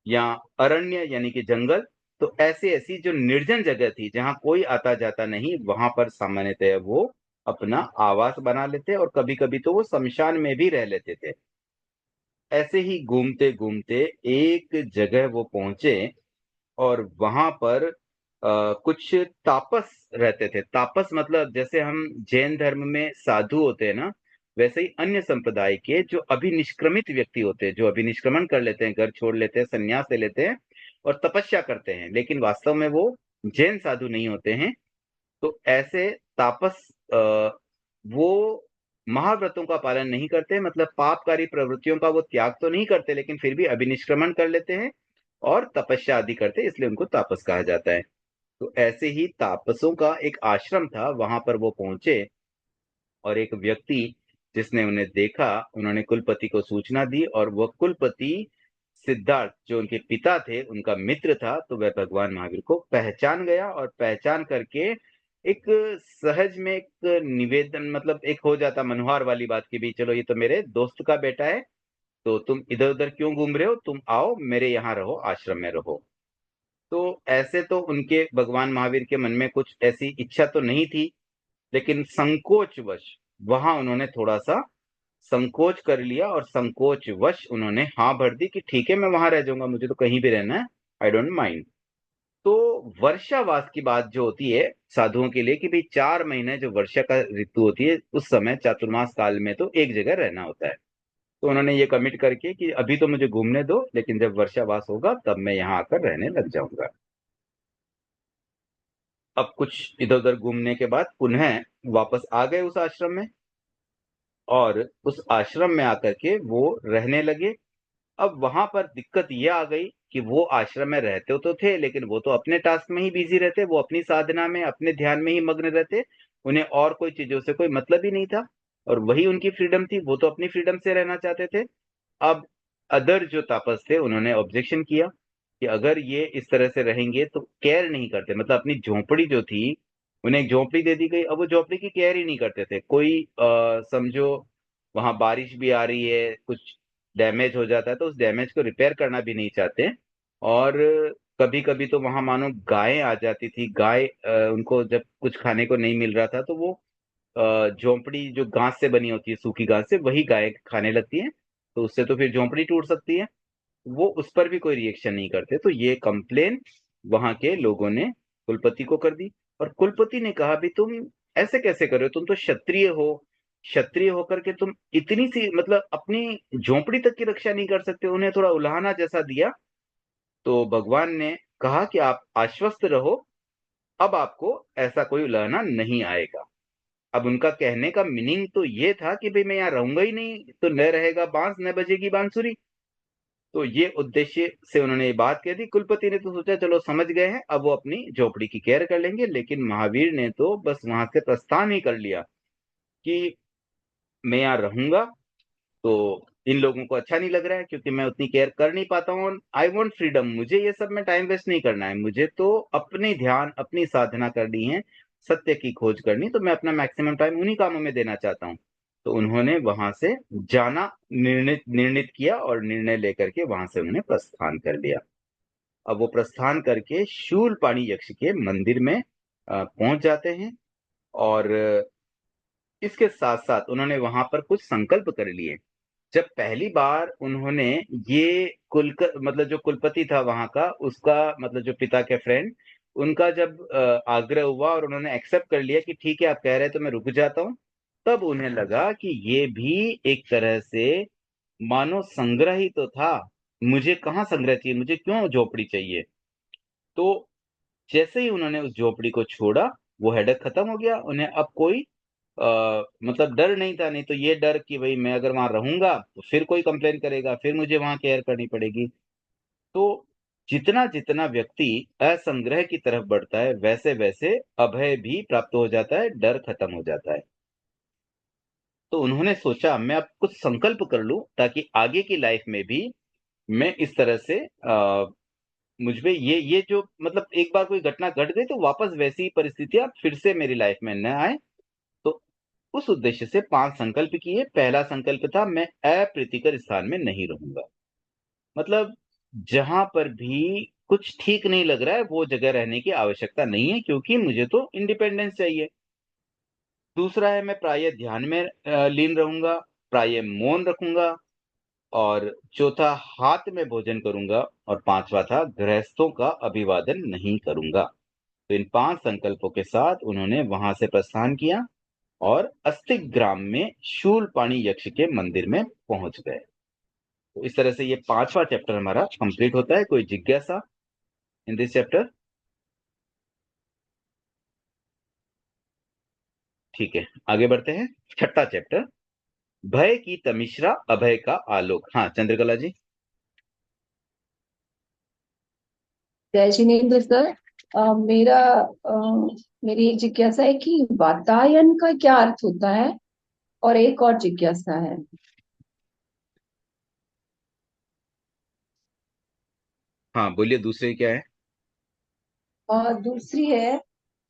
या अरण्य यानी कि जंगल। तो ऐसी ऐसी जो निर्जन जगह थी जहां कोई आता जाता नहीं, वहां पर सामान्यतः वो अपना आवास बना लेते और कभी कभी तो वो शमशान में भी रह लेते थे। ऐसे ही घूमते घूमते एक जगह वो पहुंचे और वहां पर कुछ तापस रहते थे। तापस मतलब जैसे हम जैन धर्म में साधु होते हैं ना, वैसे ही अन्य संप्रदाय के जो अभिनिष्क्रमित व्यक्ति होते हैं, जो अभिनिष्क्रमण कर लेते हैं, घर छोड़ लेते हैं, संन्यास ले लेते हैं और तपस्या करते हैं, लेकिन वास्तव में वो जैन साधु नहीं होते हैं। तो ऐसे तापस वो महाव्रतों का पालन नहीं करते, मतलब पापकारी प्रवृत्तियों का वो त्याग तो नहीं करते, लेकिन फिर भी अभिनिष्क्रमण कर लेते हैं और तपस्या आदि करते हैं, इसलिए उनको तापस कहा जाता है। तो ऐसे ही तापसों का एक आश्रम था, वहां पर वो पहुंचे और एक व्यक्ति जिसने उन्हें देखा, उन्होंने कुलपति को सूचना दी और वह कुलपति सिद्धार्थ जो उनके पिता थे, उनका मित्र था। तो वह भगवान महावीर को पहचान गया और पहचान करके एक सहज में एक निवेदन, मतलब एक हो जाता मनुहार वाली बात की भी, चलो ये तो मेरे दोस्त का बेटा है, तो तुम इधर उधर क्यों घूम रहे हो, तुम आओ मेरे यहाँ रहो, आश्रम में रहो। तो ऐसे तो उनके भगवान महावीर के मन में कुछ ऐसी इच्छा तो नहीं थी, लेकिन संकोचवश वहां उन्होंने थोड़ा सा संकोच कर लिया और संकोचवश उन्होंने हाँ भर दी कि ठीक है मैं वहां रह जाऊंगा, मुझे तो कहीं भी रहना है, आई डोंट माइंड। तो वर्षावास की बात जो होती है साधुओं के लिए कि भाई 4 महीने जो वर्षा का ऋतु होती है, उस समय चातुर्मास काल में तो एक जगह रहना होता है। तो उन्होंने ये कमिट करके कि अभी तो मुझे घूमने दो, लेकिन जब वर्षावास होगा तब मैं यहाँ आकर रहने लग जाऊंगा। अब कुछ इधर उधर घूमने के बाद पुनः वापस आ गए उस आश्रम में और उस आश्रम में आकर के वो रहने लगे। अब वहां पर दिक्कत ये आ गई कि वो आश्रम में रहते तो थे, लेकिन वो तो अपने टास्क में ही बिजी रहते, वो अपनी साधना में अपने ध्यान में ही मग्न रहते, उन्हें और कोई चीजों से कोई मतलब ही नहीं था और वही उनकी फ्रीडम थी, वो तो अपनी फ्रीडम से रहना चाहते थे। अब अदर जो तापस थे उन्होंने ऑब्जेक्शन किया कि अगर ये इस तरह से रहेंगे तो केयर नहीं करते, मतलब अपनी झोंपड़ी जो थी उन्हें एक झोंपड़ी दे दी गई, अब वो झोंपड़ी की केयर ही नहीं करते थे। कोई समझो वहां बारिश भी आ रही है, कुछ डैमेज हो जाता है तो उस डैमेज को रिपेयर करना भी नहीं चाहते। और कभी कभी तो वहां मानो गायें आ जाती थी, गाय उनको जब कुछ खाने को नहीं मिल रहा था तो वो झोंपड़ी जो घास से बनी होती है, सूखी घास से, वही गाय खाने लगती है, तो उससे तो फिर झोंपड़ी टूट सकती है। वो उस पर भी कोई रिएक्शन नहीं करते। तो ये कंप्लेन वहां के लोगों ने कुलपति को कर दी। और कुलपति ने कहा भी तुम ऐसे कैसे कर रहे हो, तुम तो क्षत्रिय हो, क्षत्रिय होकर के तुम इतनी सी मतलब अपनी झोपड़ी तक की रक्षा नहीं कर सकते। उन्हें थोड़ा उलाहना जैसा दिया। तो भगवान ने कहा कि आप आश्वस्त रहो, अब आपको ऐसा कोई उलाहना नहीं आएगा। अब उनका कहने का मीनिंग तो ये था कि भाई मैं यहाँ रहूंगा ही नहीं, तो न रहेगा बांस न बजेगी बांसुरी। तो ये उद्देश्य से उन्होंने ये बात कह दी। कुलपति ने तो सोचा चलो समझ गए हैं, अब वो अपनी झोपड़ी की केयर कर लेंगे। लेकिन महावीर ने तो बस वहां से प्रस्थान ही कर लिया कि मैं यहाँ रहूंगा तो इन लोगों को अच्छा नहीं लग रहा है, क्योंकि मैं उतनी केयर कर नहीं पाता हूँ। आई वॉन्ट फ्रीडम, मुझे ये सब में टाइम वेस्ट नहीं करना है, मुझे तो अपने ध्यान अपनी साधना करनी है, सत्य की खोज करनी, तो मैं अपना मैक्सिमम टाइम उन्हीं कामों में देना चाहता हूँ। तो उन्होंने वहां से जाना निर्णित निर्णित किया और निर्णय लेकर के वहां से उन्होंने प्रस्थान कर लिया। अब वो प्रस्थान करके शूलपाणी यक्ष के मंदिर में पहुंच जाते हैं। और इसके साथ साथ उन्होंने वहां पर कुछ संकल्प कर लिए। जब पहली बार उन्होंने ये मतलब जो कुलपति था वहां का, उसका मतलब जो पिता के फ्रेंड, उनका जब आग्रह हुआ और उन्होंने एक्सेप्ट कर लिया कि ठीक है आप कह रहे हैं तो मैं रुक जाता हूँ, तब उन्हें लगा कि ये भी एक तरह से मानो संग्रह ही तो था। मुझे कहाँ संग्रह चाहिए, मुझे क्यों झोपड़ी चाहिए। तो जैसे ही उन्होंने उस झोपड़ी को छोड़ा, वो हेडक खत्म हो गया। उन्हें अब कोई मतलब डर नहीं था। नहीं तो ये डर कि भाई मैं अगर वहां रहूंगा तो फिर कोई कंप्लेन करेगा, फिर मुझे वहां केयर करनी पड़ेगी। तो जितना जितना व्यक्ति असंग्रह की तरफ बढ़ता है, वैसे वैसे अभय भी प्राप्त हो जाता है, डर खत्म हो जाता है। तो उन्होंने सोचा मैं अब कुछ संकल्प कर लूं ताकि आगे की लाइफ में भी मैं इस तरह से मुझ में ये जो मतलब एक बार कोई घटना घट गई तो वापस वैसी ही परिस्थितियां फिर से मेरी लाइफ में न आए। तो उस उद्देश्य से 5 संकल्प किए। पहला संकल्प था मैं अप्रीतिकर स्थान में नहीं रहूंगा। मतलब जहां पर भी कुछ ठीक नहीं लग रहा है वो जगह रहने की आवश्यकता नहीं है, क्योंकि मुझे तो इंडिपेंडेंस चाहिए। दूसरा है मैं प्रायः ध्यान में लीन रहूंगा, प्रायः मौन रखूंगा। और चौथा हाथ में भोजन करूंगा। और पांचवा था गृहस्थों का अभिवादन नहीं करूंगा। तो इन 5 संकल्पों के साथ उन्होंने वहां से प्रस्थान किया और अस्तिक ग्राम में शूलपाणी यक्ष के मंदिर में पहुंच गए। तो इस तरह से ये 5वां चैप्टर हमारा कंप्लीट होता है। कोई जिज्ञासा इन दिस चैप्टर? ठीक है, आगे बढ़ते हैं। छठा चैप्टर, भय की तमिश्रा अभय का आलोक। हाँ चंद्रकला जी। जय जिनेन्द्र सर। मेरा मेरी एक जिज्ञासा है कि वातायन का क्या अर्थ होता है, और एक और जिज्ञासा है। हाँ बोलिए, दूसरे क्या है? दूसरी है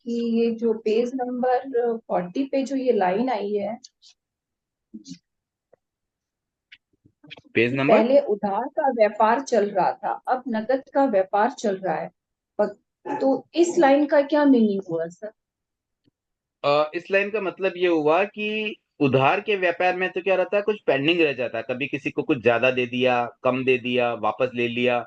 कि ये जो पेज नंबर 40 पे जो ये लाइन आई है पेज कि नंबर? पहले उधार का व्यापार चल रहा था, अब नकद का व्यापार चल रहा है। तो इस लाइन का क्या मीनिंग हुआ सर? इस लाइन का मतलब ये हुआ कि उधार के व्यापार में तो क्या रहता है, कुछ पेंडिंग रह जाता है। कभी किसी को कुछ ज्यादा दे दिया, कम दे दिया, वापस ले लिया।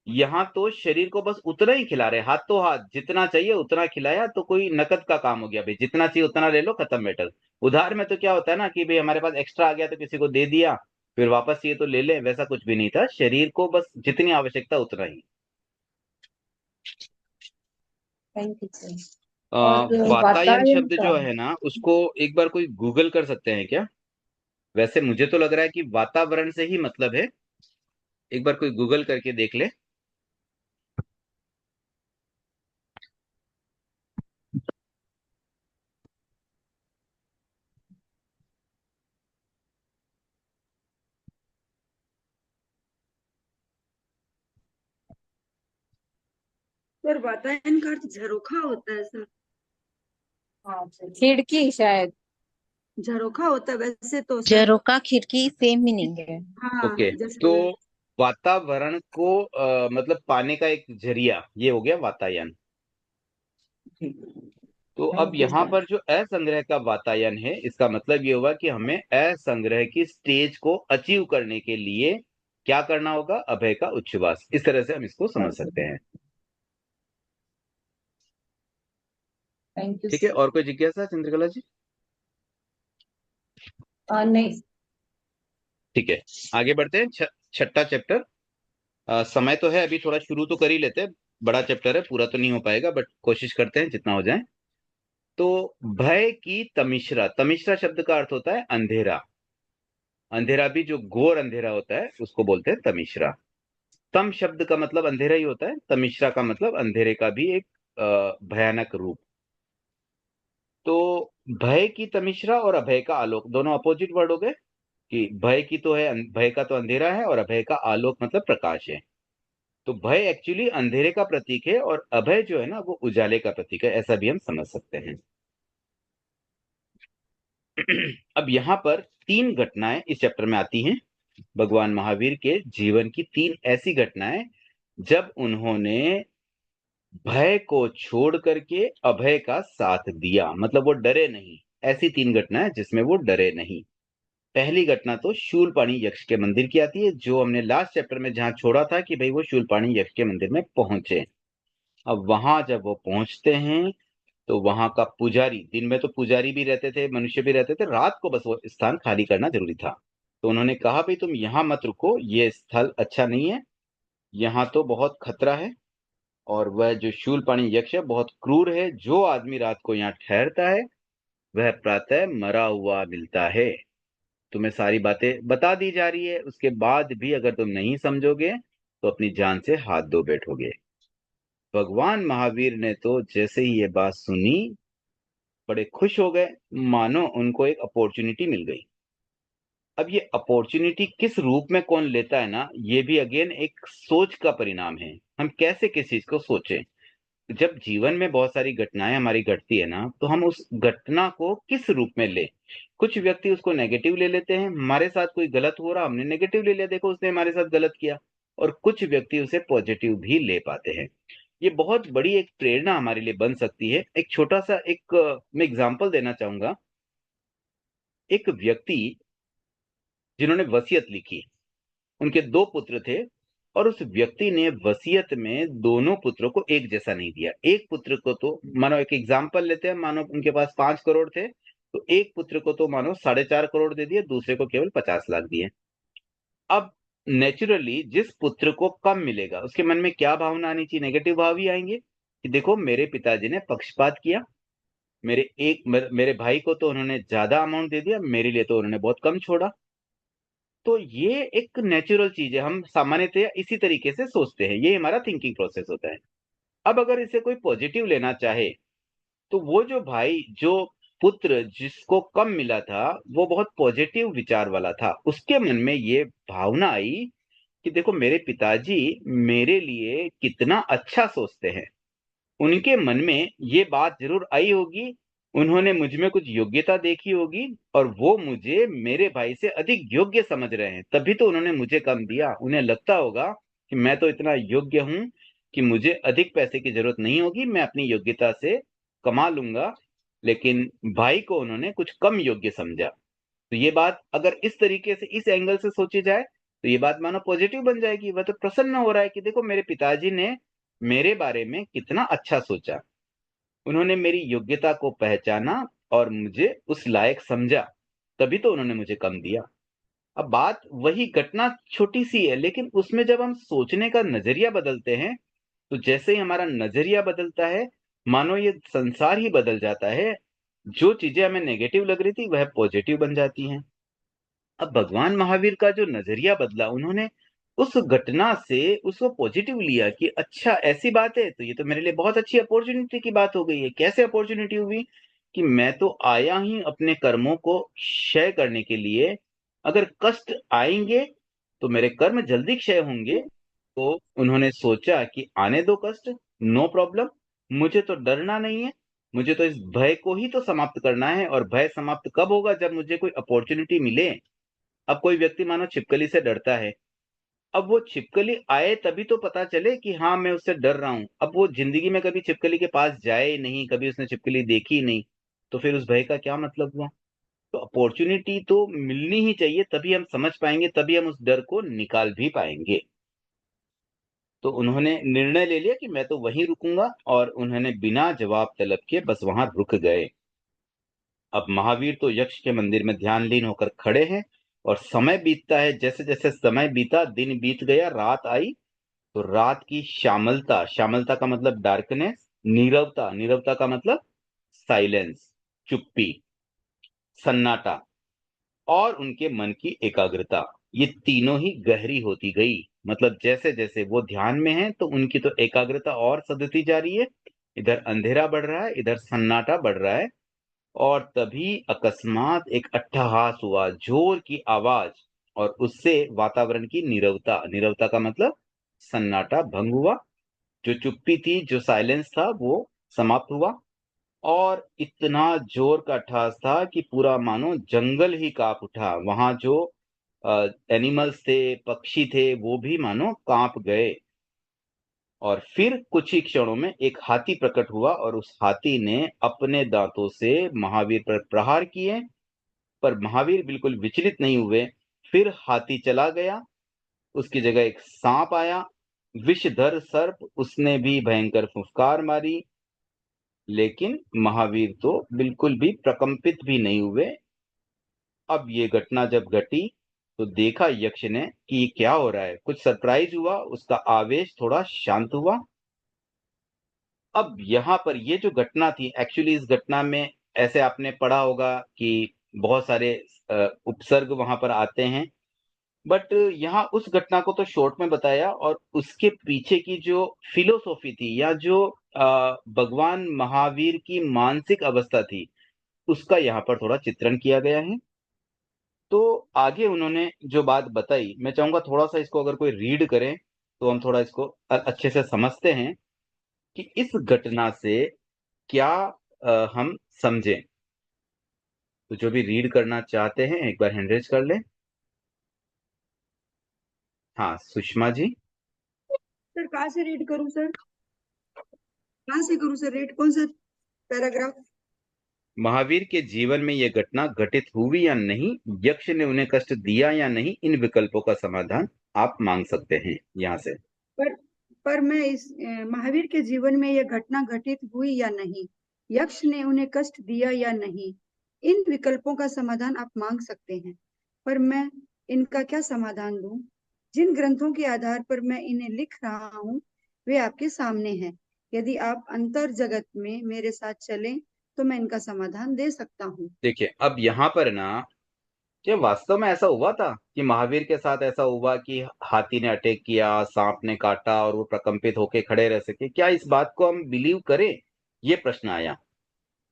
यहाँ तो शरीर को बस उतना ही खिला रहे, हाथों हाथ जितना चाहिए उतना खिलाया, तो कोई नकद का काम हो गया, भाई जितना चाहिए उतना ले लो, खत्म मैटर। उधार में तो क्या होता है ना कि भाई हमारे पास एक्स्ट्रा आ गया तो किसी को दे दिया, फिर वापस चाहिए तो ले ले, वैसा कुछ भी नहीं था। शरीर को बस जितनी आवश्यकता उतना ही। Thank you sir. अ, और वातायन वातायन शब्द का जो है ना, उसको एक बार कोई गूगल कर सकते हैं क्या? वैसे मुझे तो लग रहा है कि वातावरण से ही मतलब है। एक बार कोई गूगल करके देख ले। सर वातायन का अर्थ झरोखा होता है सर। हाँ सर। खिड़की शायद। झरोखा होता है वैसे तो सर। झरोका खिड़की सेम मीनिंग है। हाँ ओके, जैसे तो वातावरण को मतलब पाने का एक जरिया, ये हो गया वातायन। तो अब थैंक यू यहाँ सर। पर जो असंग्रह का वातायन है, इसका मतलब ये होगा कि हमें असंग्रह की स्टेज को अचीव करने के लिए क्या करना होगा? अभय का उच्छ्वास। इस तरह से हम इसको समझ सकते हैं। थैंक यू ठीक है, और कोई जिज्ञासा चंद्रकला जी? नहीं। ठीक है, आगे बढ़ते हैं। छठा चैप्टर। समय तो है, अभी थोड़ा शुरू तो कर ही लेते हैं। बड़ा चैप्टर है, पूरा तो नहीं हो पाएगा, बट कोशिश करते हैं जितना हो जाए। तो भय की तमिश्रा, तमिश्रा शब्द का अर्थ होता है अंधेरा। अंधेरा भी जो घोर अंधेरा होता है उसको बोलते हैं तमिश्रा। तम शब्द का मतलब अंधेरा ही होता है, तमिश्रा का मतलब अंधेरे का भी एक भयानक रूप। तो भय की तमिश्रा और अभय का आलोक दोनों अपोजिट वर्ड हो गए। कि भय की तो है, भय का तो अंधेरा है, और अभय का आलोक मतलब प्रकाश है। तो भय एक्चुअली अंधेरे का प्रतीक है, और अभय जो है ना वो उजाले का प्रतीक है, ऐसा भी हम समझ सकते हैं। अब यहाँ पर 3 घटनाएं इस चैप्टर में आती हैं। भगवान महावीर के जीवन की 3 ऐसी घटनाएं जब उन्होंने भय को छोड़ करके अभय का साथ दिया, मतलब वो डरे नहीं। ऐसी 3 घटनाएं जिसमें वो डरे नहीं। पहली घटना तो शूलपाणी यक्ष के मंदिर की आती है, जो हमने लास्ट चैप्टर में जहां छोड़ा था कि भाई वो शूलपाणी यक्ष के मंदिर में पहुंचे। अब वहां जब वो पहुंचते हैं तो वहां का पुजारी, दिन में तो पुजारी भी रहते थे, मनुष्य भी रहते थे, रात को बस वो स्थान खाली करना जरूरी था। तो उन्होंने कहा भाई तुम यहाँ मत रुको, ये स्थल अच्छा नहीं है, यहाँ तो बहुत खतरा है। और वह जो शूलपाणी यक्ष है बहुत क्रूर है, जो आदमी रात को यहाँ ठहरता है वह प्रातः मरा हुआ मिलता है। तुम्हें सारी बातें बता दी जा रही है, उसके बाद भी अगर तुम नहीं समझोगे तो अपनी जान से हाथ धो बैठोगे। भगवान महावीर ने तो जैसे ही ये बात सुनी बड़े खुश हो गए, मानो उनको एक अपॉर्चुनिटी मिल गई। अब ये अपॉर्चुनिटी किस रूप में कौन लेता है ना, ये भी अगेन एक सोच का परिणाम है। हम कैसे किस चीज को सोचें। जब जीवन में बहुत सारी घटनाएं हमारी घटती है ना, तो हम उस घटना को किस रूप में ले। कुछ व्यक्ति उसको नेगेटिव ले लेते हैं, हमारे साथ कोई गलत हो रहा हमने नेगेटिव ले लिया, देखो उसने हमारे साथ गलत किया। और कुछ व्यक्ति उसे पॉजिटिव भी ले पाते हैं। ये बहुत बड़ी एक प्रेरणा हमारे लिए बन सकती है। एक छोटा सा एक मैं एग्जांपल देना चाहूंगा। एक व्यक्ति जिन्होंने वसीयत लिखी, उनके 2 पुत्र थे, और उस व्यक्ति ने वसीयत में दोनों पुत्रों को एक जैसा नहीं दिया। एक पुत्र को तो मानो, एक एग्जांपल लेते हैं, मानो उनके पास 5 करोड़ थे, तो एक पुत्र को तो मानो 4.5 करोड़ दे दिए, दूसरे को केवल 50 लाख दिए। अब नेचुरली जिस पुत्र को कम मिलेगा उसके मन में क्या भावना आनी चाहिए, नेगेटिव भाव ही आएंगे कि देखो मेरे पिताजी ने पक्षपात किया, मेरे भाई को तो उन्होंने ज्यादा अमाउंट दे दिया, मेरे लिए तो उन्होंने बहुत कम छोड़ा। तो ये एक नेचुरल चीज है, हम सामान्यतया इसी तरीके से सोचते हैं, ये हमारा थिंकिंग प्रोसेस होता है। अब अगर इसे कोई पॉजिटिव लेना चाहे, तो वो जो भाई, जो पुत्र जिसको कम मिला था, वो बहुत पॉजिटिव विचार वाला था, उसके मन में ये भावना आई कि देखो मेरे पिताजी मेरे लिए कितना अच्छा सोचते हैं। उनके मन में ये बात जरूर आई होगी, उन्होंने मुझ में कुछ योग्यता देखी होगी, और वो मुझे मेरे भाई से अधिक योग्य समझ रहे हैं, तभी तो उन्होंने मुझे कम दिया। उन्हें लगता होगा कि मैं तो इतना योग्य हूं कि मुझे अधिक पैसे की जरूरत नहीं होगी, मैं अपनी योग्यता से कमा लूंगा। लेकिन भाई को उन्होंने कुछ कम योग्य समझा। तो ये बात अगर इस तरीके से, इस एंगल से सोची जाए, तो ये बात मानो पॉजिटिव बन जाएगी। वह तो प्रसन्न हो रहा है कि देखो मेरे पिताजी ने मेरे बारे में कितना अच्छा सोचा, उन्होंने मेरी योग्यता को पहचाना और मुझे उस लायक समझा, तभी तो उन्होंने मुझे कम दिया। अब बात वही घटना छोटी सी है, लेकिन उसमें जब हम सोचने का नजरिया बदलते हैं, तो जैसे ही हमारा नजरिया बदलता है, मानो ये संसार ही बदल जाता है। जो चीजें हमें नेगेटिव लग रही थी वह पॉजिटिव बन जाती हैं। अब भगवान महावीर का जो नजरिया बदला, उन्होंने उस घटना से उसको पॉजिटिव लिया कि अच्छा ऐसी बात है, तो ये तो मेरे लिए बहुत अच्छी अपॉर्चुनिटी की बात हो गई है। कैसे अपॉर्चुनिटी हुई कि मैं तो आया ही अपने कर्मों को क्षय करने के लिए। अगर कष्ट आएंगे तो मेरे कर्म जल्दी क्षय होंगे। तो उन्होंने सोचा कि आने दो कष्ट, नो प्रॉब्लम, मुझे तो डरना नहीं है, मुझे तो इस भय को ही तो समाप्त करना है। और भय समाप्त कब होगा, जब मुझे कोई अपॉर्चुनिटी मिले। अब कोई व्यक्ति मानो छिपकली से डरता है, अब वो छिपकली आए तभी तो पता चले कि हाँ मैं उससे डर रहा हूं। अब वो जिंदगी में कभी छिपकली के पास जाए नहीं, कभी उसने छिपकली देखी ही नहीं, तो फिर उस भय का क्या मतलब हुआ। तो अपॉर्चुनिटी तो मिलनी ही चाहिए, तभी हम समझ पाएंगे, तभी हम उस डर को निकाल भी पाएंगे। तो उन्होंने निर्णय ले लिया कि मैं तो वहीं रुकूंगा, और उन्होंने बिना जवाब तलब के बस वहां रुक गए। अब महावीर तो यक्ष के मंदिर में ध्यानलीन होकर खड़े हैं, और समय बीतता है। जैसे जैसे समय बीता, दिन बीत गया, रात आई। तो रात की श्यामलता, श्यामलता का मतलब डार्कनेस, नीरवता, नीरवता का मतलब साइलेंस, चुप्पी, सन्नाटा, और उनके मन की एकाग्रता, ये तीनों ही गहरी होती गई। मतलब जैसे जैसे वो ध्यान में हैं तो उनकी तो एकाग्रता और सधती जा रही है, इधर अंधेरा बढ़ रहा है, इधर सन्नाटा बढ़ रहा है। और तभी अकस्मात एक अट्टहास हुआ, जोर की आवाज, और उससे वातावरण की नीरवता, नीरवता का मतलब सन्नाटा, भंग हुआ। जो चुप्पी थी, जो साइलेंस था, वो समाप्त हुआ। और इतना जोर का अट्टहास था कि पूरा मानो जंगल ही कांप उठा। वहां जो एनिमल्स थे, पक्षी थे, वो भी मानो कांप गए। और फिर कुछ ही क्षणों में एक हाथी प्रकट हुआ, और उस हाथी ने अपने दांतों से महावीर पर प्रहार किए, पर महावीर बिल्कुल विचलित नहीं हुए। फिर हाथी चला गया, उसकी जगह एक सांप आया, विषधर सर्प, उसने भी भयंकर फुफकार मारी, लेकिन महावीर तो बिल्कुल भी प्रकंपित भी नहीं हुए। अब ये घटना जब घटी तो देखा यक्ष ने कि ये क्या हो रहा है। कुछ सरप्राइज हुआ, उसका आवेश थोड़ा शांत हुआ। अब यहाँ पर ये जो घटना थी, एक्चुअली इस घटना में ऐसे आपने पढ़ा होगा कि बहुत सारे उपसर्ग वहां पर आते हैं, बट यहाँ उस घटना को तो शॉर्ट में बताया, और उसके पीछे की जो फिलोसॉफी थी, या जो भगवान महावीर की मानसिक अवस्था थी, उसका यहाँ पर थोड़ा चित्रण किया गया है। तो आगे उन्होंने जो बात बताई, मैं चाहूंगा थोड़ा सा इसको अगर कोई रीड करे तो हम थोड़ा इसको अच्छे से समझते हैं कि इस घटना से क्या हम समझें। तो जो भी रीड करना चाहते हैं एक बार हैंड रेज कर ले। हाँ, सुषमा जी। सर कहाँ से रीड करूं सर? कहाँ से करूं सर रीड? कौन सा पैराग्राफ? महावीर के जीवन में यह घटना घटित हुई या नहीं, यक्ष ने उन्हें कष्ट दिया या नहीं, इन विकल्पों का समाधान आप मांग सकते हैं यहाँ से। पर पर मैं इस महावीर के जीवन में यह घटना घटित हुई या नहीं, यक्ष ने उन्हें कष्ट दिया या नहीं, इन विकल्पों का समाधान आप मांग सकते हैं। पर मैं इनका क्या समाधान दूं? जिन ग्रंथों के आधार पर मैं इन्हें लिख रहा हूं वे आपके सामने हैं। यदि आप अंतर जगत में मेरे साथ चलें तो मैं इनका समाधान दे सकता हूँ। देखिए, अब यहाँ पर ना, क्या वास्तव में ऐसा हुआ था कि महावीर के साथ ऐसा हुआ कि हाथी ने अटैक किया, सांप ने काटा, और वो प्रकंपित होके खड़े रह सके? क्या इस बात को हम बिलीव करें? ये प्रश्न आया।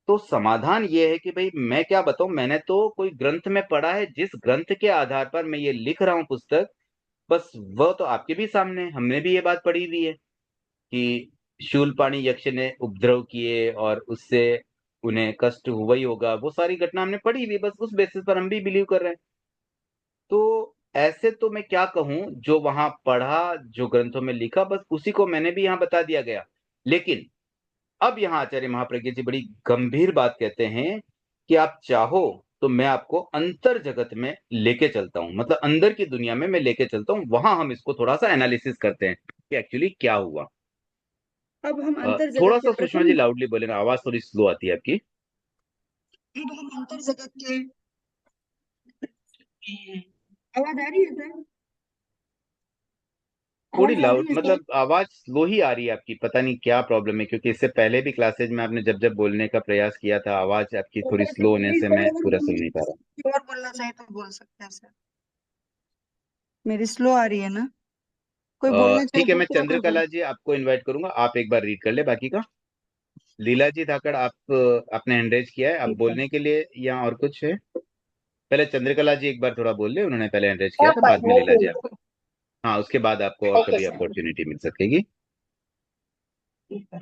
तो समाधान ये है कि भाई मैं क्या बताऊं, मैंने तो कोई ग्रंथ में पढ़ा है, जिस ग्रंथ के आधार पर मैं ये लिख रहा हूं पुस्तक, बस वो तो आपके भी सामने है। हमने भी ये बात पढ़ी हुई है कि शूलपाणी यक्ष ने उपद्रव किए और उससे उन्हें कष्ट हुआ ही होगा। वो सारी घटना हमने पढ़ी हुई है, बस उस बेसिस पर हम भी बिलीव कर रहे हैं। तो ऐसे तो मैं क्या कहूं, जो वहां पढ़ा, जो ग्रंथों में लिखा, बस उसी को मैंने भी यहां बता दिया गया। लेकिन अब यहाँ आचार्य महाप्रज्ञ जी बड़ी गंभीर बात कहते हैं कि आप चाहो तो मैं आपको अंतर जगत में लेके चलता हूं, मतलब अंदर की दुनिया में मैं लेके चलता हूं, वहां हम इसको थोड़ा सा एनालिसिस करते हैं कि एक्चुअली क्या हुआ। अब हम अंतर जगत थोड़ा के सा सुषमा प्रथम जी लाउडली बोले ना, आवाज थोड़ी स्लो आती है आपकी। अब हम अंतर जगत के आवाज आ रही है सर? थोड़ी आवाज आ लाउड, रही है सर? मतलब आवाज स्लो ही आ रही है आपकी, पता नहीं क्या प्रॉब्लम है, क्योंकि इससे पहले भी क्लासेज में आपने जब जब बोलने का प्रयास किया था, आवाज आपकी थोड़ी स्लो होने मेरी से सर मैं अगर पूरा सुन नहीं पा रहा। कोई और बोलना चाहे तो बोल सकते हैं सर। मेरी स्लो आ रही है ना? कोई बोलना चाहे ठीक है, मैं दूसरा कोई बोल। चंद्रकला जी आपको इनवाइट करूंगा, आप एक बार रीड कर ले बाकी का। लीला जी धाकड़, आप आपने हैंड रेज किया है, आप ठीक है। बोलने के लिए या और कुछ है? पहले चंद्रकला जी एक बार थोड़ा बोल ले, उन्होंने पहले हैंड रेज किया क्या था, बाद में पढ़ने लीला के जी लिए? आपको। हाँ, उसके बाद आपको और ओके कभी सर। अपॉर्चुनिटी मिल सकेगी। ठीक है।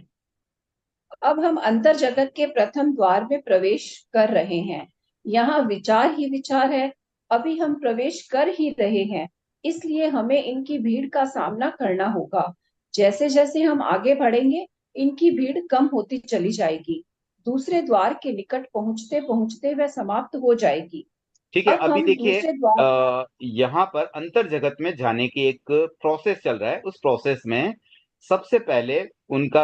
अब हम अंतर जगत के प्रथम द्वार में प्रवेश कर रहे हैं। यहाँ विचार ही विचार है। अभी हम प्रवेश कर ही रहे हैं, इसलिए हमें इनकी भीड़ का सामना करना होगा। जैसे जैसे हम आगे बढ़ेंगे, इनकी भीड़ कम होती चली जाएगी। दूसरे द्वार के निकट पहुंचते पहुंचते वह समाप्त हो जाएगी। ठीक है, अब अभी हम देखिए दूसरे द्वार यहाँ पर अंतर जगत में जाने की एक प्रोसेस चल रहा है। उस प्रोसेस में सबसे पहले उनका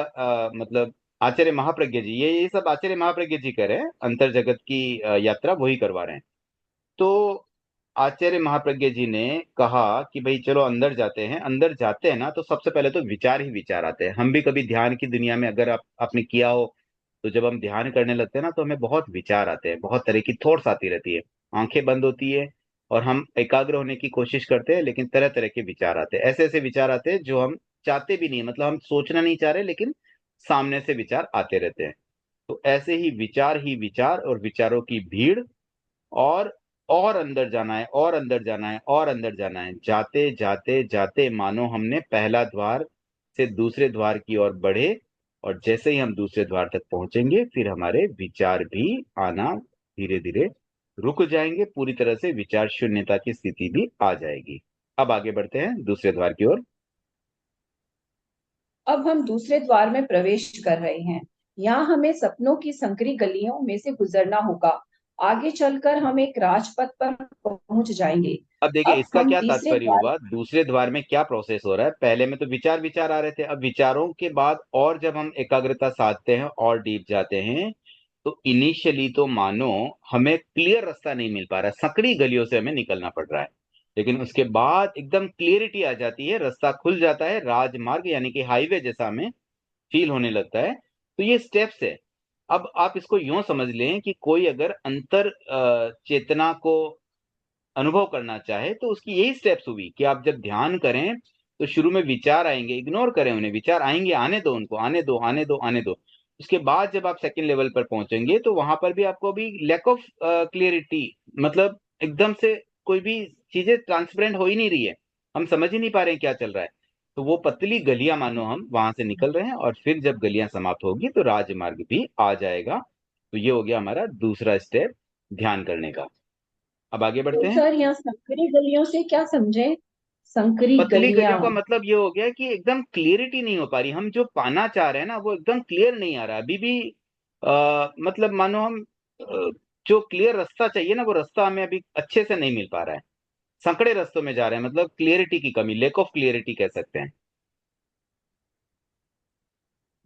मतलब आचार्य महाप्रज्ञ जी, ये सब आचार्य महाप्रज्ञ जी कर रहे हैं, अंतर जगत की यात्रा वही करवा रहे हैं। तो आचार्य महाप्रज्ञ जी ने कहा कि भाई चलो अंदर जाते हैं। अंदर जाते हैं ना तो सबसे पहले तो विचार ही विचार आते हैं। हम भी कभी ध्यान की दुनिया में अगर आपने किया हो, तो जब हम ध्यान करने लगते हैं ना तो हमें बहुत विचार आते हैं, बहुत तरह की थॉट्स आती रहती है। आंखें बंद होती है और हम एकाग्र होने की कोशिश करते हैं, लेकिन तरह तरह के विचार आते हैं। ऐसे ऐसे विचार आते हैं जो हम चाहते भी नहीं, मतलब हम सोचना नहीं चाह रहे, लेकिन सामने से विचार आते रहते हैं। तो ऐसे ही विचार और विचारों की भीड़, और और अंदर जाना है, और अंदर जाना है, और अंदर जाना है। जाते जाते जाते मानो हमने पहला द्वार से दूसरे द्वार की ओर बढ़े, और जैसे ही हम दूसरे द्वार तक पहुंचेंगे फिर हमारे विचार भी आना धीरे धीरे रुक जाएंगे, पूरी तरह से विचार शून्यता की स्थिति भी आ जाएगी। अब आगे बढ़ते हैं दूसरे द्वार की ओर। अब हम दूसरे द्वार में प्रवेश कर रहे हैं। यहाँ हमें सपनों की संकरी गलियों में से गुजरना होगा। आगे चलकर हम एक राजपथ पर पहुंच जाएंगे। अब देखिए अब इसका हम क्या तीसरे तात्पर्य द्वार हुआ, दूसरे द्वार में क्या प्रोसेस हो रहा है। पहले में तो विचार विचार आ रहे थे, अब विचारों के बाद और जब हम एकाग्रता साधते हैं और डीप जाते हैं, तो इनिशियली तो मानो हमें क्लियर रास्ता नहीं मिल पा रहा है, संकरी गलियों से हमें निकलना पड़ रहा है। लेकिन उसके बाद एकदम क्लियरिटी आ जाती है, रास्ता खुल जाता है, राजमार्ग यानी कि हाईवे जैसा हमें फील होने लगता है। तो ये स्टेप्स है। अब आप इसको यूं समझ लें कि कोई अगर अंतर चेतना को अनुभव करना चाहे तो उसकी यही स्टेप्स हुई कि आप जब ध्यान करें तो शुरू में विचार आएंगे, इग्नोर करें उन्हें, विचार आएंगे, आने दो उनको, आने दो, आने दो, आने दो। उसके बाद जब आप सेकंड लेवल पर पहुंचेंगे तो वहां पर भी आपको अभी लैक ऑफ क्लियरिटी, मतलब एकदम से कोई भी चीजें ट्रांसपेरेंट हो ही नहीं रही है, हम समझ ही नहीं पा रहे हैं क्या चल रहा है। तो वो पतली गलियां मानो हम वहां से निकल रहे हैं, और फिर जब गलियां समाप्त होगी तो राजमार्ग भी आ जाएगा। तो ये हो गया हमारा दूसरा स्टेप ध्यान करने का। अब आगे तो बढ़ते हैं। सर यहाँ संकरी गलियों से क्या समझे? संकरी पतली गलियां। गलियों का मतलब ये हो गया कि एकदम क्लियरिटी नहीं हो पा रही, हम जो पाना चाह रहे हैं ना वो एकदम क्लियर नहीं आ रहा अभी भी। मतलब मानो हम जो क्लियर रास्ता चाहिए ना वो रास्ता हमें अभी अच्छे से नहीं मिल पा रहा है, संकड़े रास्तों में जा रहे हैं, मतलब क्लियरिटी की कमी, लेक ऑफ क्लियरिटी कह सकते हैं।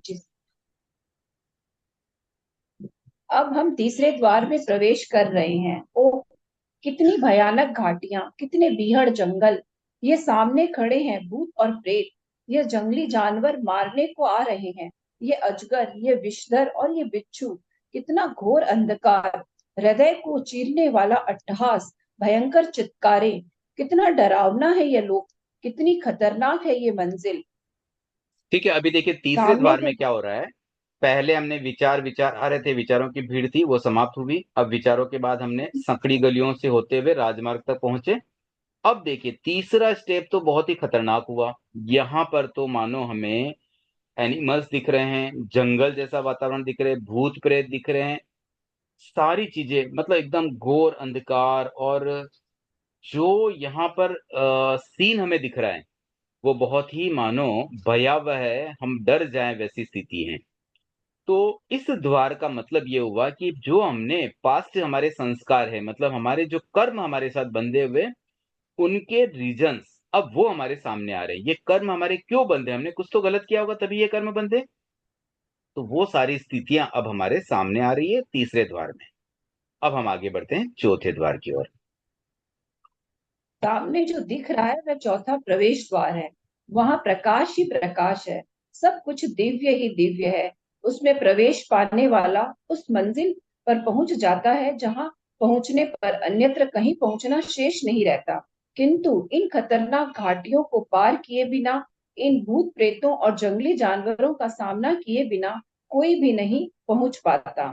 जी। अब हम तीसरे द्वार में प्रवेश कर रहे हैं। ओ, कितनी भयानक घाटियां, कितने बीहड़ जंगल! ये सामने खड़े हैं भूत और प्रेत। ये जंगली जानवर मारने को आ रहे हैं। ये अजगर, ये विषधर और ये बिच्छू। कितना घोर अंधकार! हृदय को चीरने वाला अट्टहास, भयंकर चित्कारें। कितना डरावना है ये लोक! कितनी खतरनाक है ये मंजिल! ठीक है, अभी देखिए तीसरे सामने द्वार से में क्या हो रहा है। पहले हमने विचार विचार आ रहे थे, विचारों की भीड़ थी, वो समाप्त हुई। अब विचारों के बाद हमने संकड़ी गलियों से होते हुए राजमार्ग तक पहुंचे। अब देखिए तीसरा स्टेप तो बहुत ही खतरनाक हुआ। यहाँ पर तो मानो हमें एनिमल्स दिख रहे हैं, जंगल जैसा वातावरण दिख रहे हैं, भूत प्रेत दिख रहे हैं, सारी चीजें, मतलब एकदम घोर अंधकार। और जो यहाँ पर सीन हमें दिख रहा है वो बहुत ही मानो भयावह है, हम डर जाएं वैसी स्थिति है। तो इस द्वार का मतलब ये हुआ कि जो हमने पास्ट हमारे संस्कार है, मतलब हमारे जो कर्म हमारे साथ बंधे हुए, उनके रीजंस अब वो हमारे सामने आ रहे हैं। ये कर्म हमारे क्यों बंधे, हमने कुछ तो गलत किया होगा तभी ये कर्म बंधे। तो वो सारी स्थितियां अब हमारे सामने आ रही है तीसरे द्वार में। अब हम आगे बढ़ते हैं चौथे द्वार की ओर। सामने जो दिख रहा है वह चौथा प्रवेश द्वार है। वहां प्रकाश ही प्रकाश है। सब कुछ दिव्य ही दिव्य है। उसमें प्रवेश पाने वाला उस मंजिल पर पहुंच जाता है जहां पहुंचने पर अन्यत्र कहीं पहुंचना शेष नहीं रहता। किंतु इन खतरनाक घाटियों को पार किए बिना, इन भूत प्रेतों और जंगली जानवरों का सामना किए बिना कोई भी नहीं पहुंच पाता।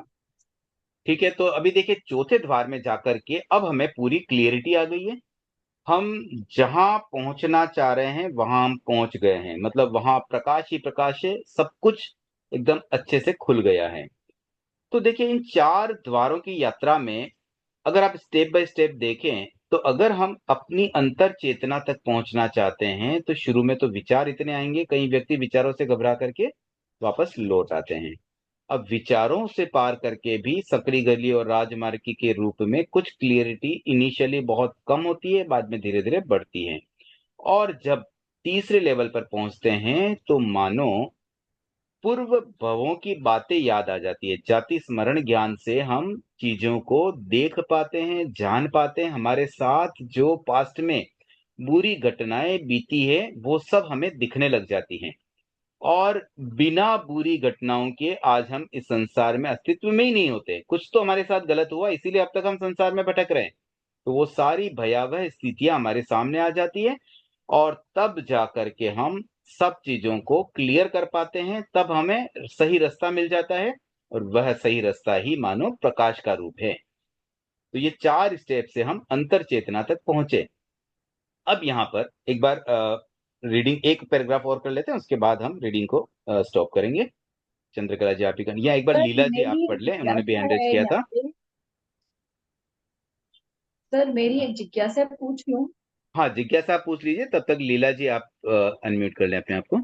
ठीक है, तो अभी देखिए चौथे द्वार में जाकर के अब हमें पूरी क्लियरिटी आ गई है। हम जहां पहुंचना चाह रहे हैं वहां हम पहुंच गए हैं, मतलब वहां प्रकाश ही प्रकाश है, सब कुछ एकदम अच्छे से खुल गया है। तो देखिए इन चार द्वारों की यात्रा में अगर आप स्टेप बाय स्टेप देखें, तो अगर हम अपनी अंतर चेतना तक पहुंचना चाहते हैं तो शुरू में तो विचार इतने आएंगे, कई व्यक्ति विचारों से घबरा करके वापस लौट आते हैं। अब विचारों से पार करके भी सकरी गली और राजमार्ग के रूप में कुछ क्लियरिटी इनिशियली बहुत कम होती है, बाद में धीरे धीरे बढ़ती है। और जब तीसरे लेवल पर पहुंचते हैं तो मानो पूर्व भवों की बातें याद आ जाती है। जाति स्मरण ज्ञान से हम चीजों को देख पाते हैं, जान पाते हैं। हमारे साथ जो पास्ट में बुरी घटनाएं बीती है वो सब हमें दिखने लग जाती हैं, और बिना बुरी घटनाओं के आज हम इस संसार में अस्तित्व में ही नहीं होते। कुछ तो हमारे साथ गलत हुआ, इसीलिए अब तक हम संसार में भटक रहे हैं। तो वो सारी भयावह स्थितियां हमारे सामने आ जाती है, और तब जाकर के हम सब चीजों को क्लियर कर पाते हैं, तब हमें सही रास्ता मिल जाता है, और वह सही रास्ता ही मानो प्रकाश का रूप है। तो ये 4 स्टेप से हम अंतर चेतना तक पहुंचे। अब यहाँ पर एक बार रीडिंग एक पैराग्राफ और कर लेते हैं, उसके बाद हम रीडिंग को स्टॉप करेंगे। चंद्रकला जी आप ही कर, या एक बार सर लीला जी आप मेरी एक पढ़ लें, उन्होंने भी जिज्ञासा हैंड रेज है किया यहाँ था। पे। सर मेरी एक जिज्ञासा पूछ लूं? हाँ, जिज्ञासा आप पूछ लीजिए, तब तक लीला जी आप अनम्यूट कर लें अपने आप को।